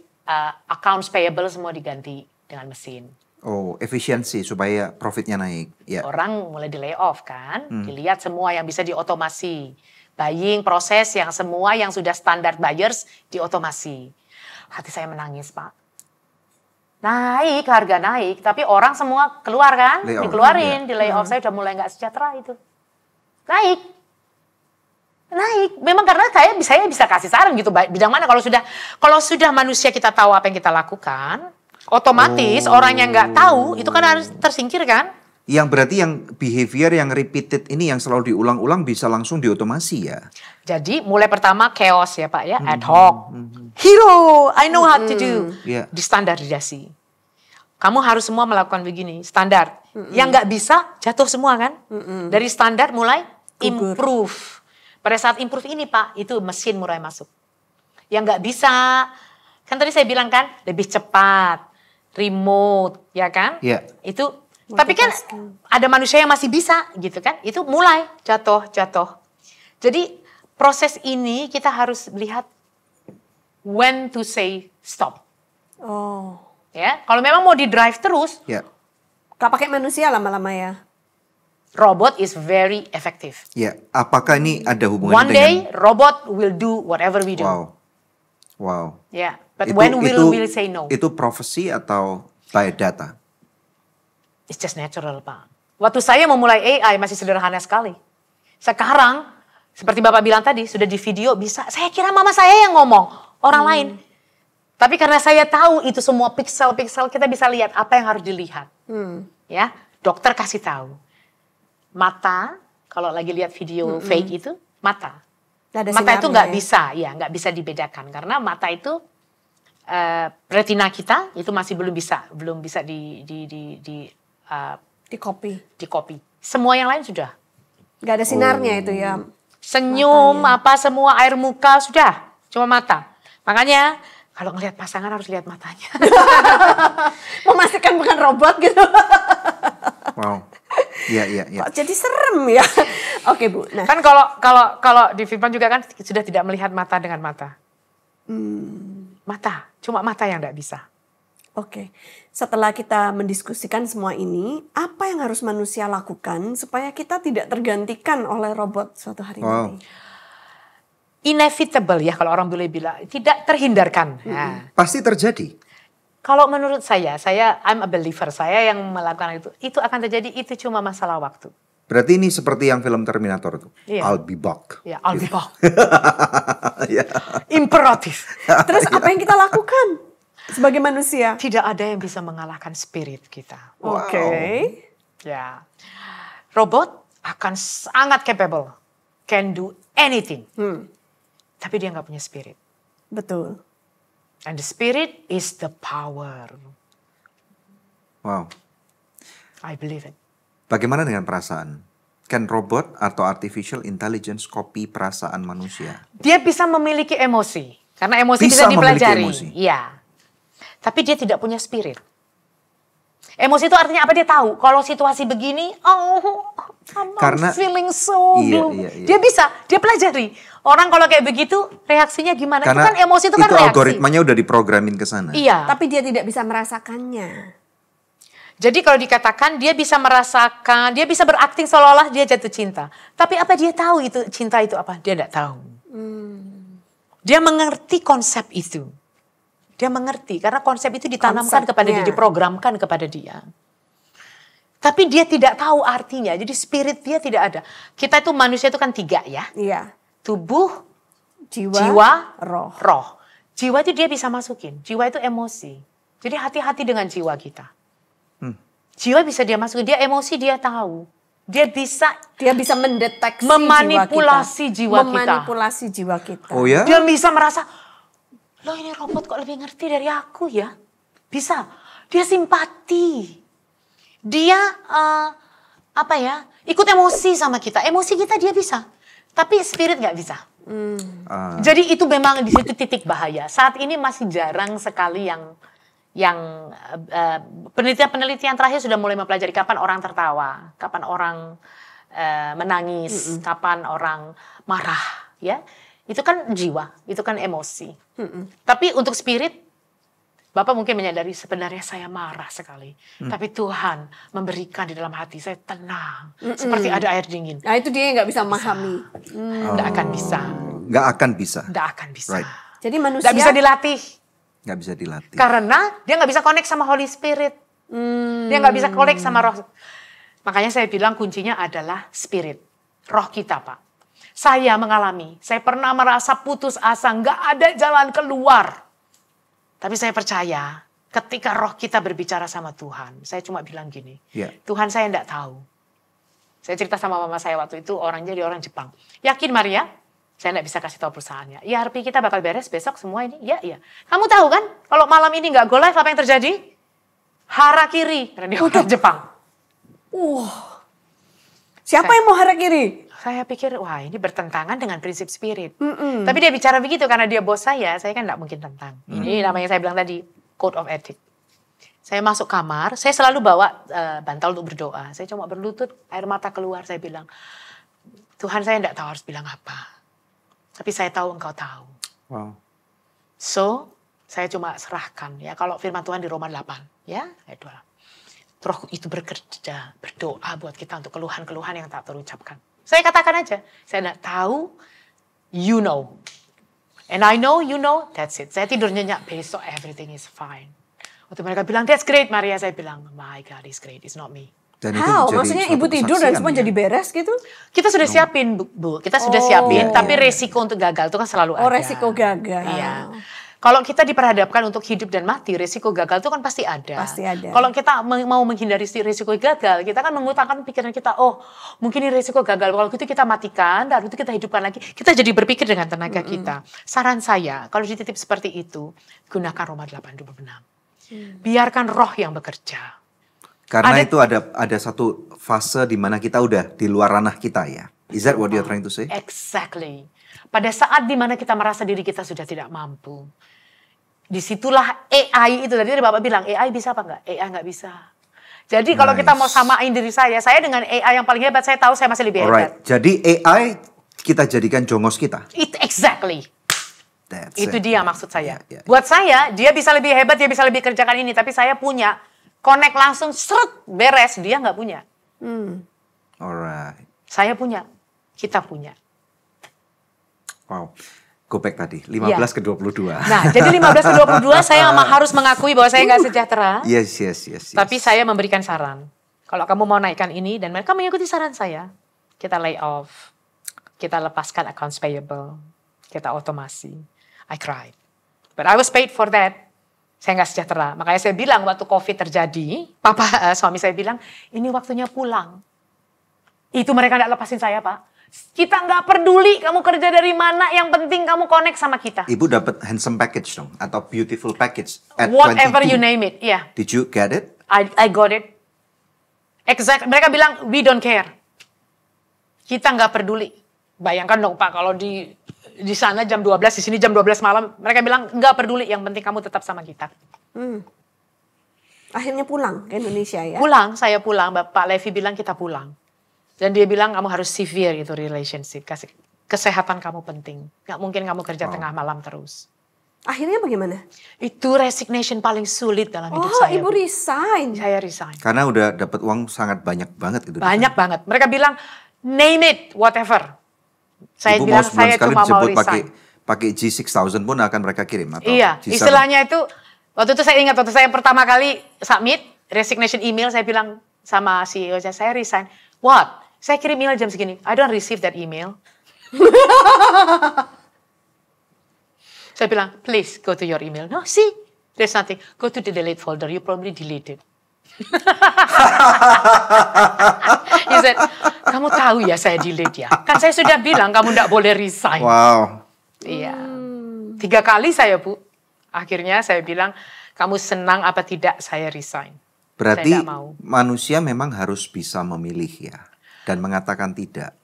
accounts payable semua diganti dengan mesin. Oh, efisiensi supaya profitnya naik. Ya. Orang mulai di layoff kan, dilihat semua yang bisa diotomasi. Buying proses yang semua yang sudah standar buyers diotomasi. Hati saya menangis Pak. naik, harga naik, tapi orang semua keluar kan, Layoff, dikeluarin, ya. di layoff. Saya udah mulai nggak sejahtera itu. Naik. Memang karena saya bisa kasih saran gitu, bidang mana kalau sudah manusia kita tahu apa yang kita lakukan, otomatis orang yang nggak tahu itu kan harus tersingkirkan. Yang berarti yang behavior yang repeated ini yang selalu diulang-ulang bisa langsung diotomasi ya. Jadi mulai pertama chaos ya Pak ya, ad hoc. Hero, I know how to do. Yeah. Distandarisasi. Kamu harus semua melakukan begini, standar. Yang nggak bisa jatuh semua kan. Dari standar mulai improve. Pada saat improve ini Pak, itu mesin mulai masuk. Yang nggak bisa, kan tadi saya bilang kan, lebih cepat, remote, ya kan? Yeah. Itu, tapi kan ada manusia yang masih bisa gitu kan, itu mulai jatuh. Jadi proses ini kita harus lihat when to say stop. Oh. Ya, kalau memang mau di drive terus, Ya. Gak pakai manusia lama-lama ya. robot is very effective. Ya, apakah ini ada hubungannya One day dengan robot will do whatever we do. Wow. Yeah, but when will we say no? Itu profesi atau by data? It's just natural, Pak. Waktu saya memulai AI masih sederhana sekali. Sekarang, seperti Bapak bilang tadi, sudah di video bisa. Saya kira mama saya yang ngomong, orang lain. Tapi karena saya tahu itu semua pixel-pixel, kita bisa lihat apa yang harus dilihat. Ya, dokter kasih tahu. Mata, kalau lagi lihat video fake itu, mata. Ada Mata itu sinarnya nggak bisa dibedakan. Karena mata itu, retina kita itu masih belum bisa di copy. di copy. Semua yang lain sudah. Gak ada sinarnya itu ya. Senyum, apa semua air muka sudah. Cuma mata. Makanya kalau ngelihat pasangan harus lihat matanya. Memastikan bukan robot gitu. Wow. Iya. Kok jadi serem ya. Oke Bu. Nah, Kan kalau di Firman juga kan sudah tidak melihat mata dengan mata. Mata, cuma mata yang tidak bisa. oke. Setelah kita mendiskusikan semua ini, apa yang harus manusia lakukan supaya kita tidak tergantikan oleh robot suatu hari Wow. nanti? Inevitable ya kalau orang boleh bilang, tidak terhindarkan. Nah, Pasti terjadi. kalau menurut saya I'm a believer, saya yang melakukan itu akan terjadi, itu cuma masalah waktu. Berarti ini seperti yang film Terminator itu. Iya. I'll be back. Ya, I'll be back. Ya. Imperatif. Terus apa yang kita lakukan sebagai manusia? Tidak ada yang bisa mengalahkan spirit kita. Oke. Ya, robot akan sangat capable, can do anything. Tapi dia nggak punya spirit. Betul. And the spirit is the power. Wow. I believe it. Bagaimana dengan perasaan? Can robot atau artificial intelligence copy perasaan manusia? Dia bisa memiliki emosi, karena emosi Bisa bisa memiliki dipelajari. emosi. Iya. Tapi dia tidak punya spirit. Emosi itu artinya apa? Dia tahu kalau situasi begini, I'm Karena- feeling so blue. Iya. Dia bisa, dia pelajari. Orang kalau kayak begitu reaksinya gimana? Itu Karena kan emosi, itu kan reaksi. algoritmanya udah diprogramin ke sana. Iya. Tapi dia tidak bisa merasakannya. Jadi kalau dikatakan dia bisa merasakan, dia bisa berakting seolah-olah dia jatuh cinta. Tapi apa dia tahu itu cinta itu apa? Dia tidak tahu. Dia mengerti konsep itu. Dia mengerti karena konsep itu ditanamkan kepada dia, Konsepnya. diprogramkan kepada dia. Tapi dia tidak tahu artinya. Jadi spirit dia tidak ada. Kita itu manusia itu kan 3 ya. Iya. Tubuh, Jiwa, jiwa, roh. Jiwa itu dia bisa masukin. Jiwa itu emosi. Jadi hati-hati dengan jiwa kita. Jiwa bisa dia masukin. Dia emosi dia tahu. Dia bisa Dia bisa mendeteksi memanipulasi jiwa kita. Memanipulasi jiwa kita. Oh ya? Dia bisa merasa, loh ini robot kok lebih ngerti dari aku ya. Bisa. Dia simpati. Dia ikut emosi sama kita. Emosi kita dia bisa. Tapi spirit nggak bisa. Jadi itu memang di situ titik bahaya. Saat ini masih jarang sekali yang penelitian terakhir sudah mulai mempelajari kapan orang tertawa, kapan orang menangis, kapan orang marah, ya. Itu kan jiwa, itu kan emosi. Tapi untuk spirit, Bapak mungkin menyadari sebenarnya saya marah sekali. Tapi Tuhan memberikan di dalam hati saya tenang. Seperti ada air dingin. Nah itu dia yang nggak bisa memahami. Tidak akan bisa. Nggak akan bisa. Tidak akan bisa. Right. Jadi manusia Tidak bisa dilatih. Nggak bisa dilatih. Karena dia nggak bisa connect sama Holy Spirit. Dia nggak bisa connect sama roh. Makanya saya bilang kuncinya adalah spirit. Roh kita, Pak. Saya mengalami, saya pernah merasa putus asa, nggak ada jalan keluar. Tapi saya percaya ketika roh kita berbicara sama Tuhan. Saya cuma bilang gini, Tuhan saya nggak tahu. Saya cerita sama mama saya waktu itu, orangnya dia orang Jepang. Yakin Maria? Saya nggak bisa kasih tahu perusahaannya. ERP kita bakal beres besok semua ini. Iya. Kamu tahu kan, kalau malam ini nggak go live, apa yang terjadi? Harakiri. Karena dia orang Jepang. Siapa yang mau harakiri? Saya pikir, wah ini bertentangan dengan prinsip spirit. Tapi dia bicara begitu karena dia bos saya kan nggak mungkin tentang. Ini namanya saya bilang tadi, code of ethic. Saya masuk kamar, saya selalu bawa bantal untuk berdoa. Saya cuma berlutut, air mata keluar, saya bilang, Tuhan saya nggak tahu harus bilang apa. Tapi saya tahu Engkau tahu. Wow. So, saya cuma serahkan ya. Kalau firman Tuhan di Roma 8, ya, ayat 2. Roh itu bekerja, berdoa buat kita untuk keluhan-keluhan yang tak terucapkan. Saya katakan aja, saya tidak tahu, you know. And I know, you know, that's it. Saya tidur nyenyak, besok everything is fine. Waktu mereka bilang, that's great Maria, saya bilang, my God is great, it's not me. Dan Maksudnya ibu tidur dan semua jadi beres gitu? Kita sudah siapin, Bu. Kita sudah siapin, tapi resiko untuk gagal itu kan selalu ada. Resiko gagal. Iya. Kalau kita diperhadapkan untuk hidup dan mati, resiko gagal itu kan pasti ada. Pasti ada. Kalau kita mau menghindari resiko gagal, kita kan mengutamakan pikiran kita, oh mungkin ini resiko gagal. Kalau gitu kita matikan, lalu itu kita hidupkan lagi. Kita jadi berpikir dengan tenaga kita. Saran saya, kalau dititip seperti itu, gunakan Roma 8:26. Biarkan roh yang bekerja. Karena itu ada satu fase di mana kita udah di luar ranah kita ya. Is that what you're trying to say? Exactly. Pada saat di mana kita merasa diri kita sudah tidak mampu. Disitulah AI itu. Tadi Bapak bilang, AI bisa apa enggak? AI enggak bisa. Jadi kalau kita mau samain diri saya dengan AI yang paling hebat, saya tahu saya masih lebih hebat. Jadi AI kita jadikan jongos kita. Exactly. Itu dia maksud saya. Yeah. Buat saya, dia bisa lebih hebat, dia bisa lebih kerjakan ini. Tapi saya punya, connect langsung, seret, beres. Dia nggak punya. Alright. Saya punya, kita punya. Wow. Go back tadi, 15 ke 22. Nah, jadi 15 ke 22 saya harus mengakui bahwa saya nggak sejahtera. Yes. Tapi saya memberikan saran. Kalau kamu mau naikkan ini dan mereka mengikuti saran saya, kita lay off, kita lepaskan accounts payable, kita otomasi. I cried. But I was paid for that. Saya nggak sejahtera. Makanya saya bilang waktu COVID terjadi, suami saya bilang, ini waktunya pulang. Itu mereka nggak lepasin saya, Pak. Kita nggak peduli kamu kerja dari mana, yang penting kamu connect sama kita. Ibu dapat handsome package dong, atau beautiful package at Whatever 22. you name it, yeah. Did you get it? I got it. Exact. Mereka bilang, we don't care. Kita nggak peduli. Bayangkan dong Pak, kalau di sana jam 12, di sini jam 12 malam. Mereka bilang, nggak peduli, yang penting kamu tetap sama kita. Akhirnya pulang ke Indonesia ya? Pulang, saya pulang. Pak Levi bilang kita pulang. Dan dia bilang kamu harus severe itu relationship. Kesehatan kamu penting. Nggak mungkin kamu kerja tengah malam terus. Akhirnya bagaimana? Itu resignation paling sulit dalam hidup saya. Ibu resign? Saya resign. Karena udah dapat uang sangat banyak banget gitu. Banyak banget. Mereka bilang, name it, whatever. Saya Ibu bilang, mau saya cuma mau resign. pakai G6000 pun akan mereka kirim. Atau Iya, G7. istilahnya itu, waktu itu saya ingat, waktu saya pertama kali submit, resignation email, saya bilang sama CEO saya resign. What? Saya kirim email jam segini. I don't receive that email. Saya bilang, please go to your email. No, see, there's nothing. Go to the delete folder. You probably deleted. He said, kamu tahu ya saya delete ya. Kan saya sudah bilang kamu tidak boleh resign. Wow. Iya. 3 kali saya Bu. Akhirnya saya bilang, kamu senang apa tidak saya resign. Berarti saya mau. Manusia memang harus bisa memilih ya. Dan mengatakan tidak.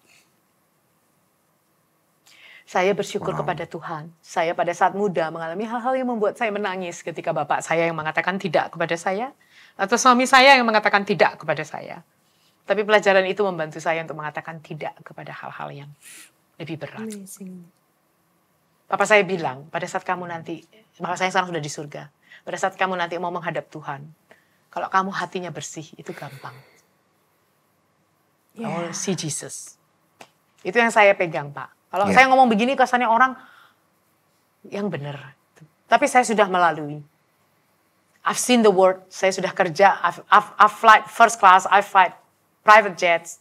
Saya bersyukur kepada Tuhan. Saya pada saat muda mengalami hal-hal yang membuat saya menangis ketika bapak saya yang mengatakan tidak kepada saya. Atau suami saya yang mengatakan tidak kepada saya. Tapi pelajaran itu membantu saya untuk mengatakan tidak kepada hal-hal yang lebih berat. Amazing. Bapak saya bilang, pada saat kamu nanti, bapak saya sekarang sudah di surga. Pada saat kamu nanti mau menghadap Tuhan. Kalau kamu hatinya bersih, itu gampang. Oh, see Jesus. Itu yang saya pegang, Pak. Kalau saya ngomong begini, kesannya orang yang benar. Tapi saya sudah melalui. I've seen the world. Saya sudah kerja. I've flight first class. I've flight private jets.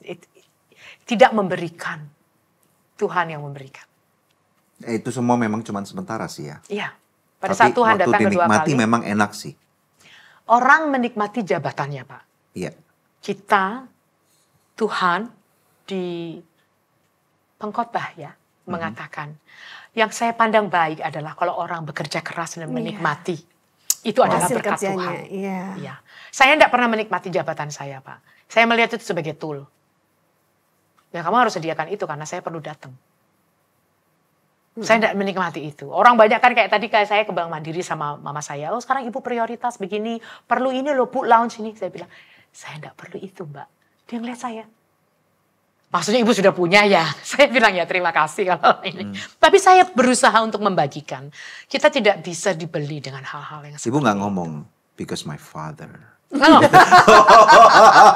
Tidak memberikan. Tuhan yang memberikan. Itu semua memang cuma sementara sih ya. Iya. Pada saat Tuhan datang kedua dinikmati kali. memang enak sih. Orang menikmati jabatannya, Pak. Iya. Kita, Tuhan di pengkhotbah ya, mengatakan, yang saya pandang baik adalah kalau orang bekerja keras dan menikmati. Itu adalah Hasil berkat kerjanya, Tuhan. iya. Iya. Saya tidak pernah menikmati jabatan saya, Pak. Saya melihat itu sebagai tool. Ya kamu harus sediakan itu karena saya perlu datang. Saya tidak menikmati itu. Orang banyak kan kayak tadi kayak saya ke Bank Mandiri sama mama saya. Oh sekarang ibu prioritas begini. Perlu ini loh bu lounge ini. Saya bilang, saya tidak perlu itu mbak. Dia ngeliat saya. Maksudnya ibu sudah punya ya. Saya bilang ya terima kasih kalau ini. Tapi saya berusaha untuk membagikan. Kita tidak bisa dibeli dengan hal-hal yang seperti Ibu nggak itu. ngomong, because my father. Oh.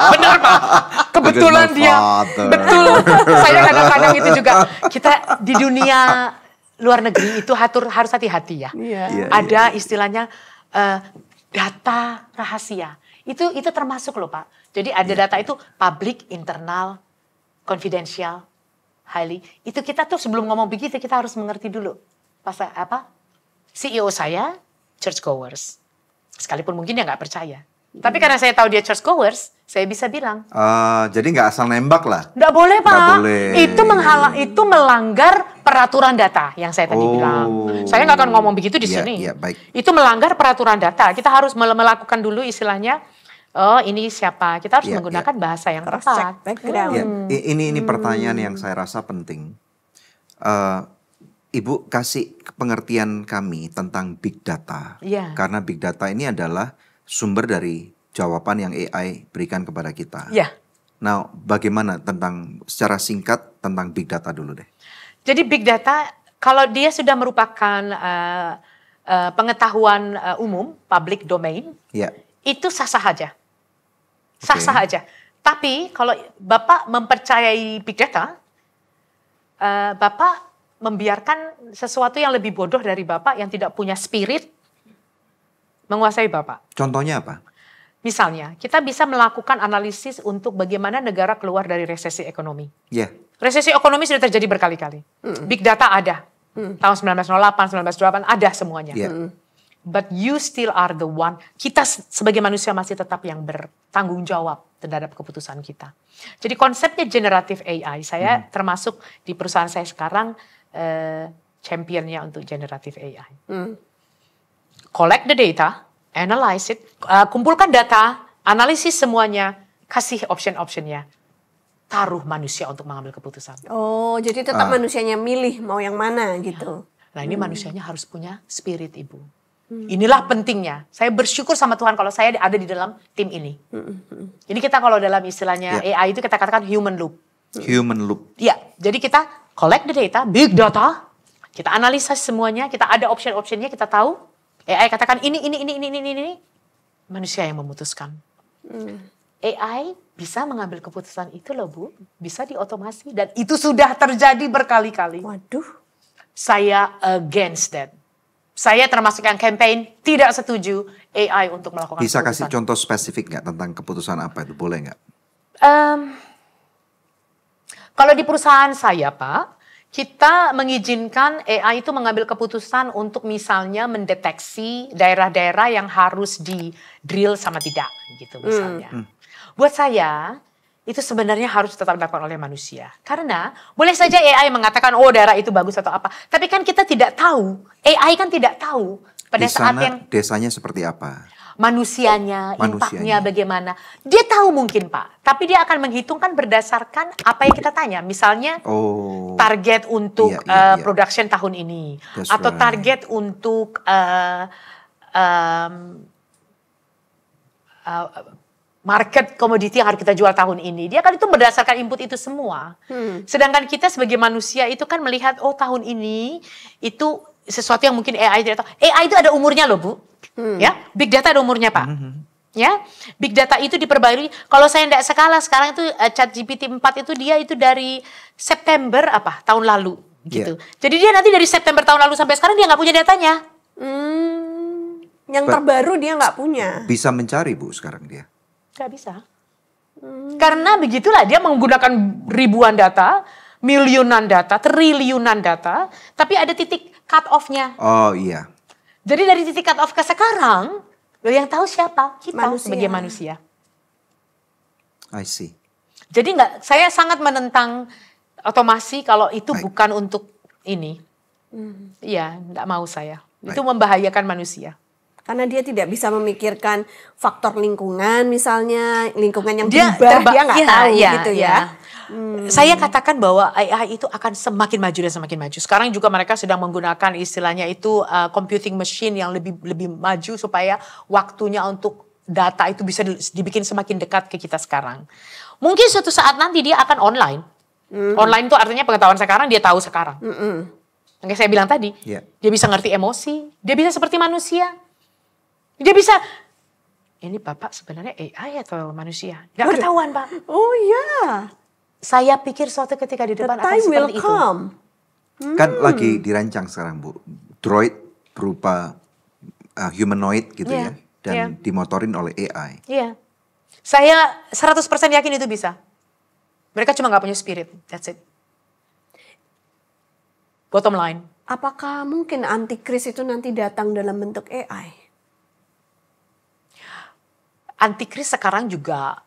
Benar Pak. Kebetulan Because my dia. father. Betul. Saya kadang-kadang itu juga. Kita di dunia luar negeri itu harus hati-hati ya. Iya. Ada istilahnya data rahasia. Itu termasuk loh Pak. Jadi ada data itu public, internal, confidential, highly. Itu kita tuh sebelum ngomong begitu kita harus mengerti dulu. Pas apa? CEO saya churchgoers. Sekalipun mungkin dia nggak percaya. Tapi karena saya tahu dia churchgoers, saya bisa bilang. Jadi nggak asal nembak lah. Nggak boleh Pak. Nggak boleh. Itu melanggar peraturan data yang saya tadi bilang. Saya nggak akan ngomong begitu di Iya, sini. iya, baik. Itu melanggar peraturan data. Kita harus melakukan dulu istilahnya. Oh ini siapa? Kita harus Iya, menggunakan bahasa yang Cross tepat. check background. Ya, ini pertanyaan yang saya rasa penting. Ibu kasih pengertian kami tentang big data. Iya. Karena big data ini adalah sumber dari jawaban yang AI berikan kepada kita. Ya. Nah, bagaimana secara singkat tentang big data dulu deh. Jadi big data kalau dia sudah merupakan pengetahuan umum, public domain, Ya. itu sah-sah aja. Sah-sah aja. Tapi kalau Bapak mempercayai big data, Bapak membiarkan sesuatu yang lebih bodoh dari Bapak yang tidak punya spirit menguasai Bapak. Contohnya apa? Misalnya, kita bisa melakukan analisis untuk bagaimana negara keluar dari resesi ekonomi. Ya. Resesi ekonomi sudah terjadi berkali-kali. Big data ada. Tahun 1908, 1908 ada semuanya. Ya. But you still are the one. Kita sebagai manusia masih tetap yang bertanggung jawab terhadap keputusan kita. Jadi konsepnya generative AI, saya termasuk di perusahaan saya sekarang championnya untuk generative AI. Collect the data, analyze it, kumpulkan data, analisis semuanya, kasih option-optionnya. Taruh manusia untuk mengambil keputusan. Oh, jadi tetap manusianya milih mau yang mana gitu. Nah ini manusianya harus punya spirit Ibu. Inilah pentingnya. Saya bersyukur sama Tuhan kalau saya ada di dalam tim ini. Jadi kita kalau dalam istilahnya AI itu kita katakan human loop. Human loop. Ya, jadi kita collect the data, big data, kita analisa semuanya, kita ada option-optionnya, kita tahu. AI katakan ini, manusia yang memutuskan. AI bisa mengambil keputusan itu loh Bu, bisa diotomasi dan itu sudah terjadi berkali-kali. Waduh. Saya against that. Saya termasuk yang campaign tidak setuju AI untuk melakukan Bisa keputusan. kasih contoh spesifik nggak tentang keputusan apa itu? Boleh nggak? Kalau di perusahaan saya Pak, kita mengizinkan AI itu mengambil keputusan untuk misalnya mendeteksi daerah-daerah yang harus di-drill sama tidak gitu misalnya. Buat saya, itu sebenarnya harus tetap dilakukan oleh manusia. Karena boleh saja AI mengatakan, oh daerah itu bagus atau apa. Tapi kan kita tidak tahu, AI kan tidak tahu pada Di saat sana yang desanya seperti apa? manusianya, impactnya bagaimana. Dia tahu mungkin Pak, tapi dia akan menghitungkan berdasarkan apa yang kita tanya. Misalnya target untuk production tahun ini. That's atau right. target untuk market komoditi yang harus kita jual tahun ini. Dia kan itu berdasarkan input itu semua. Sedangkan kita sebagai manusia itu kan melihat, oh tahun ini itu sesuatu yang mungkin AI tidak tahu. AI itu ada umurnya loh Bu. Ya, big data ada umurnya Pak. Ya, big data itu diperbarui. Kalau saya tidak salah sekarang itu ChatGPT 4 itu dia itu dari September tahun lalu gitu. Jadi dia nanti dari September tahun lalu sampai sekarang dia nggak punya datanya. Yang terbaru dia nggak punya. Bisa mencari Bu sekarang dia. Nggak bisa. Karena begitulah dia menggunakan ribuan data, miliunan data, triliunan data, tapi ada titik cut off-nya. Oh iya. Jadi dari titik cut off ke sekarang, yang tahu siapa? Kita sebagai manusia. I see. Jadi saya sangat menentang otomasi kalau itu bukan untuk ini. Iya, nggak mau saya. Itu membahayakan manusia. Karena dia tidak bisa memikirkan faktor lingkungan misalnya, lingkungan yang berubah, dia nggak tahu gitu ya. Saya katakan bahwa AI itu akan semakin maju dan semakin maju. Sekarang juga mereka sedang menggunakan istilahnya itu computing machine yang lebih maju supaya waktunya untuk data itu bisa dibikin semakin dekat ke kita sekarang. Mungkin suatu saat nanti dia akan online. Online itu artinya pengetahuan sekarang dia tahu sekarang. Yang saya bilang tadi, dia bisa ngerti emosi, dia bisa seperti manusia. Dia bisa, ini Bapak sebenarnya AI atau manusia? Gak ketahuan Pak. Oh iya. Saya pikir suatu ketika di depan akan seperti itu. Kan lagi dirancang sekarang Bu. Droid berupa humanoid gitu ya. Dan dimotorin oleh AI. Iya. Saya 100% yakin itu bisa. Mereka cuma gak punya spirit. That's it. Bottom line. Apakah mungkin antikris itu nanti datang dalam bentuk AI? Antikris sekarang juga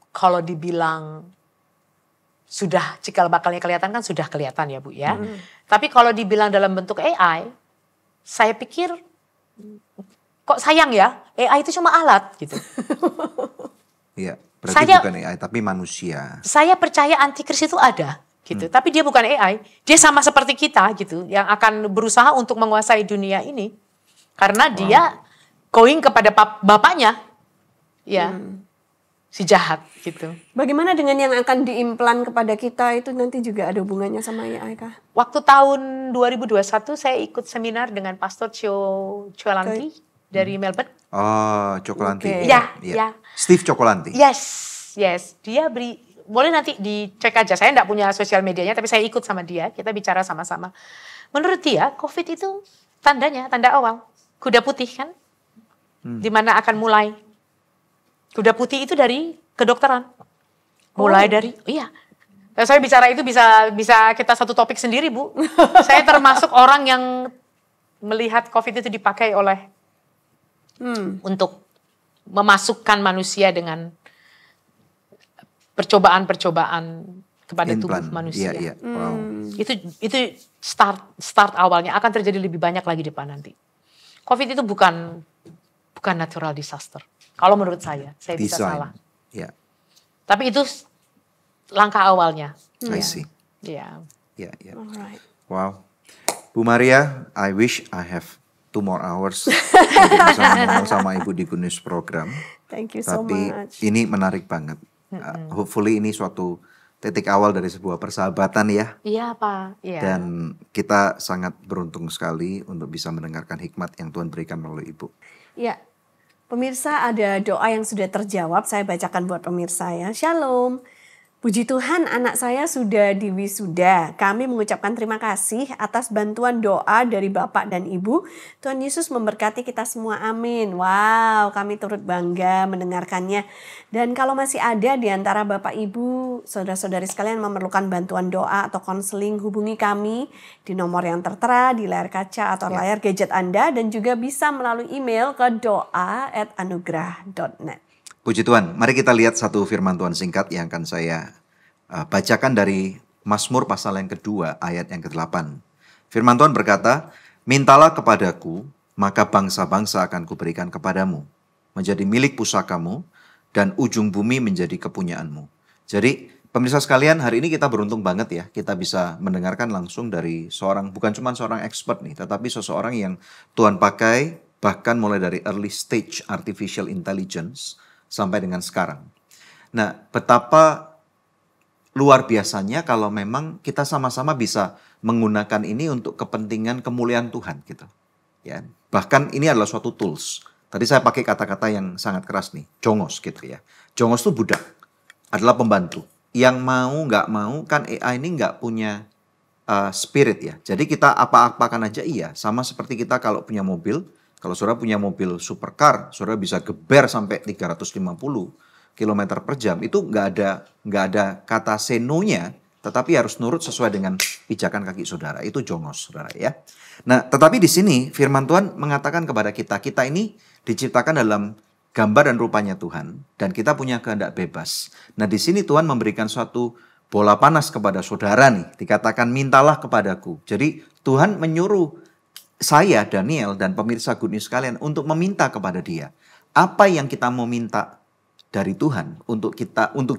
kalau dibilang sudah cikal bakalnya kelihatan kan sudah kelihatan ya Bu ya. Tapi kalau dibilang dalam bentuk AI, saya pikir kok sayang ya, AI itu cuma alat gitu. Iya, berarti bukan AI tapi manusia. Saya percaya antikris itu ada gitu, tapi dia bukan AI. Dia sama seperti kita gitu, yang akan berusaha untuk menguasai dunia ini. Karena dia going kepada bapaknya. Ya, si jahat gitu. Bagaimana dengan yang akan diimplan kepada kita itu nanti juga ada hubungannya sama AI kah? Waktu tahun 2021 saya ikut seminar dengan Pastor Colanti dari Melbourne. Oh, Colanti. Ya. Steve Colanti. Yes. Dia boleh nanti dicek aja. Saya enggak punya sosial medianya, tapi saya ikut sama dia. Kita bicara sama-sama. Menurut dia, COVID itu tanda awal. Kuda putih kan? Di mana akan mulai. Kuda putih itu dari kedokteran. Mulai dari, saya bicara itu bisa kita satu topik sendiri Bu. Saya termasuk orang yang melihat COVID itu dipakai oleh untuk memasukkan manusia dengan percobaan-percobaan kepada tubuh manusia. Iya. Wow. Itu start awalnya, akan terjadi lebih banyak lagi depan nanti. COVID itu bukan natural disaster. Kalau menurut saya bisa salah. Ya. Tapi itu langkah awalnya. I see. Iya. Ya. Alright. Wow. Bu Maria, I wish I have 2 more hours untuk bisa ngomong sama Ibu di Good News Program. Thank you so Tapi much. ini menarik banget. Hopefully ini suatu titik awal dari sebuah persahabatan ya. Iya Pak. Iya. Dan kita sangat beruntung sekali untuk bisa mendengarkan hikmat yang Tuhan berikan melalui Ibu. Ya, pemirsa ada doa yang sudah terjawab. Saya bacakan buat pemirsa ya. Shalom. Puji Tuhan anak saya sudah diwisuda. Kami mengucapkan terima kasih atas bantuan doa dari Bapak dan Ibu. Tuhan Yesus memberkati kita semua, amin. Wow, kami turut bangga mendengarkannya. Dan kalau masih ada di antara Bapak Ibu, saudara-saudari sekalian memerlukan bantuan doa atau konseling, hubungi kami di nomor yang tertera di layar kaca atau layar gadget Anda. Dan juga bisa melalui email ke doa@anugerah.net. Puji Tuhan, mari kita lihat satu firman Tuhan singkat yang akan saya bacakan dari Mazmur pasal yang kedua ayat yang ke-8. Firman Tuhan berkata, mintalah kepadaku, maka bangsa-bangsa akan kuberikan kepadamu, menjadi milik pusakamu, dan ujung bumi menjadi kepunyaanmu. Jadi pemirsa sekalian, hari ini kita beruntung banget ya, kita bisa mendengarkan langsung dari bukan cuma seorang expert nih, tetapi seseorang yang Tuhan pakai bahkan mulai dari early stage artificial intelligence, sampai dengan sekarang. Nah, betapa luar biasanya kalau memang kita sama-sama bisa menggunakan ini untuk kepentingan kemuliaan Tuhan gitu. Ya, bahkan ini adalah suatu tools. Tadi saya pakai kata-kata yang sangat keras nih, jongos gitu ya. Jongos itu budak, adalah pembantu. Yang mau nggak mau kan AI ini nggak punya spirit ya. Jadi kita apa-apakan aja iya. Sama seperti kita kalau punya mobil. Kalau saudara punya mobil supercar, saudara bisa geber sampai 350 km per jam. Itu nggak ada kata senonya, tetapi harus nurut sesuai dengan pijakan kaki saudara. Itu jongos saudara ya. Nah tetapi di sini firman Tuhan mengatakan kepada kita, kita ini diciptakan dalam gambar dan rupanya Tuhan. Dan kita punya kehendak bebas. Nah di sini Tuhan memberikan suatu bola panas kepada saudara nih. Dikatakan mintalah kepadaku. Jadi Tuhan menyuruh saya, Daniel, dan pemirsa Good News sekalian untuk meminta kepada dia. Apa yang kita mau minta dari Tuhan untuk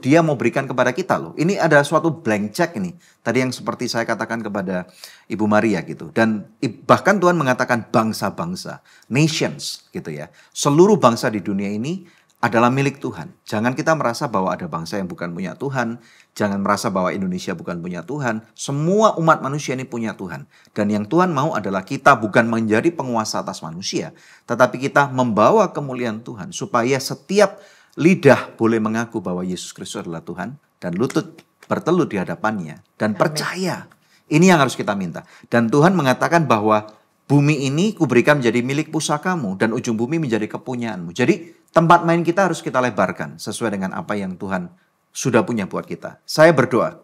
dia mau berikan kepada kita loh. Ini ada suatu blank check ini. Tadi yang seperti saya katakan kepada Ibu Maria gitu. Dan bahkan Tuhan mengatakan bangsa-bangsa, nations gitu ya. Seluruh bangsa di dunia ini adalah milik Tuhan. Jangan kita merasa bahwa ada bangsa yang bukan punya Tuhan. Jangan merasa bahwa Indonesia bukan punya Tuhan. Semua umat manusia ini punya Tuhan. Dan yang Tuhan mau adalah kita bukan menjadi penguasa atas manusia. Tetapi kita membawa kemuliaan Tuhan. Supaya setiap lidah boleh mengaku bahwa Yesus Kristus adalah Tuhan. Dan lutut bertelut di hadapannya. Dan percaya. Ini yang harus kita minta. Dan Tuhan mengatakan bahwa bumi ini kuberikan menjadi milik pusakamu. Dan ujung bumi menjadi kepunyaanmu. Jadi tempat main kita harus kita lebarkan. Sesuai dengan apa yang Tuhan sudah punya buat kita. Saya berdoa.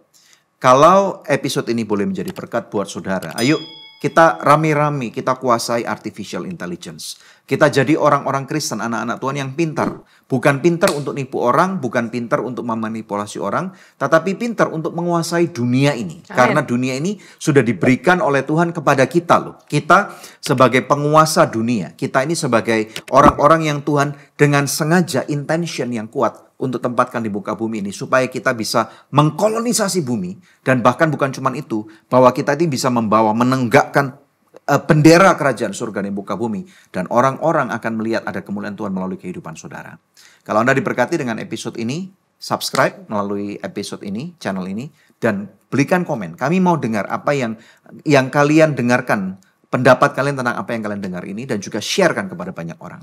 Kalau episode ini boleh menjadi berkat buat saudara. Ayo kita rame-rame, kita kuasai artificial intelligence. Kita jadi orang-orang Kristen, anak-anak Tuhan yang pintar. Bukan pintar untuk nipu orang, bukan pintar untuk memanipulasi orang, tetapi pintar untuk menguasai dunia ini. Amin. Karena dunia ini sudah diberikan oleh Tuhan kepada kita loh. Kita sebagai penguasa dunia, kita ini sebagai orang-orang yang Tuhan dengan sengaja intention yang kuat untuk tempatkan di muka bumi ini. Supaya kita bisa mengkolonisasi bumi. Dan bahkan bukan cuma itu, bahwa kita ini bisa membawa, menenggakkan bendera kerajaan surga di muka bumi. Dan orang-orang akan melihat ada kemuliaan Tuhan melalui kehidupan saudara. Kalau Anda diberkati dengan episode ini, subscribe melalui episode ini, channel ini. Dan berikan komen. Kami mau dengar apa yang kalian dengarkan. Pendapat kalian tentang apa yang kalian dengar ini. Dan juga sharekan kepada banyak orang.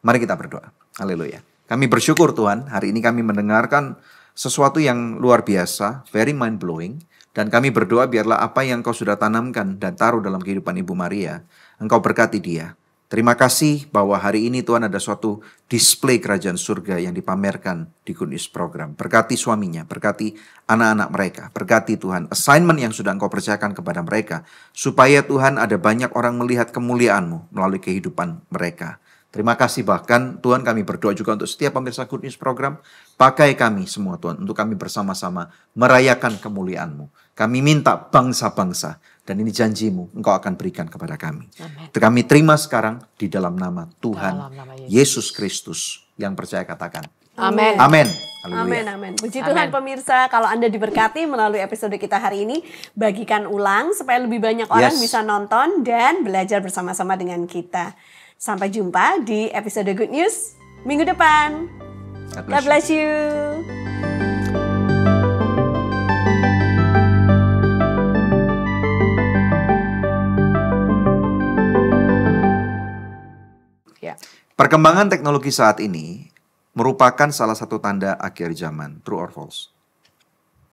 Mari kita berdoa. Haleluya. Kami bersyukur Tuhan, hari ini kami mendengarkan sesuatu yang luar biasa, very mind blowing. Dan kami berdoa biarlah apa yang Kau sudah tanamkan dan taruh dalam kehidupan Ibu Maria, Engkau berkati dia. Terima kasih bahwa hari ini Tuhan ada suatu display kerajaan surga yang dipamerkan di Good News Program. Berkati suaminya, berkati anak-anak mereka, berkati Tuhan assignment yang sudah Engkau percayakan kepada mereka. Supaya Tuhan ada banyak orang melihat kemuliaan-Mu melalui kehidupan mereka. Terima kasih bahkan Tuhan kami berdoa juga untuk setiap pemirsa Good News Program. Pakai kami semua Tuhan untuk kami bersama-sama merayakan kemuliaan-Mu. Kami minta bangsa-bangsa dan ini janji-Mu Engkau akan berikan kepada kami. Amen. Kami terima sekarang di dalam nama Tuhan Dalam nama Yesus Kristus yang percaya katakan. Amin. Amin. Amin, amin. Puji Amin. Tuhan pemirsa, kalau Anda diberkati melalui episode kita hari ini, bagikan ulang supaya lebih banyak orang Yes. bisa nonton dan belajar bersama-sama dengan kita. Sampai jumpa di episode Good News minggu depan. God bless you. Ya. Perkembangan teknologi saat ini merupakan salah satu tanda akhir zaman. True or false?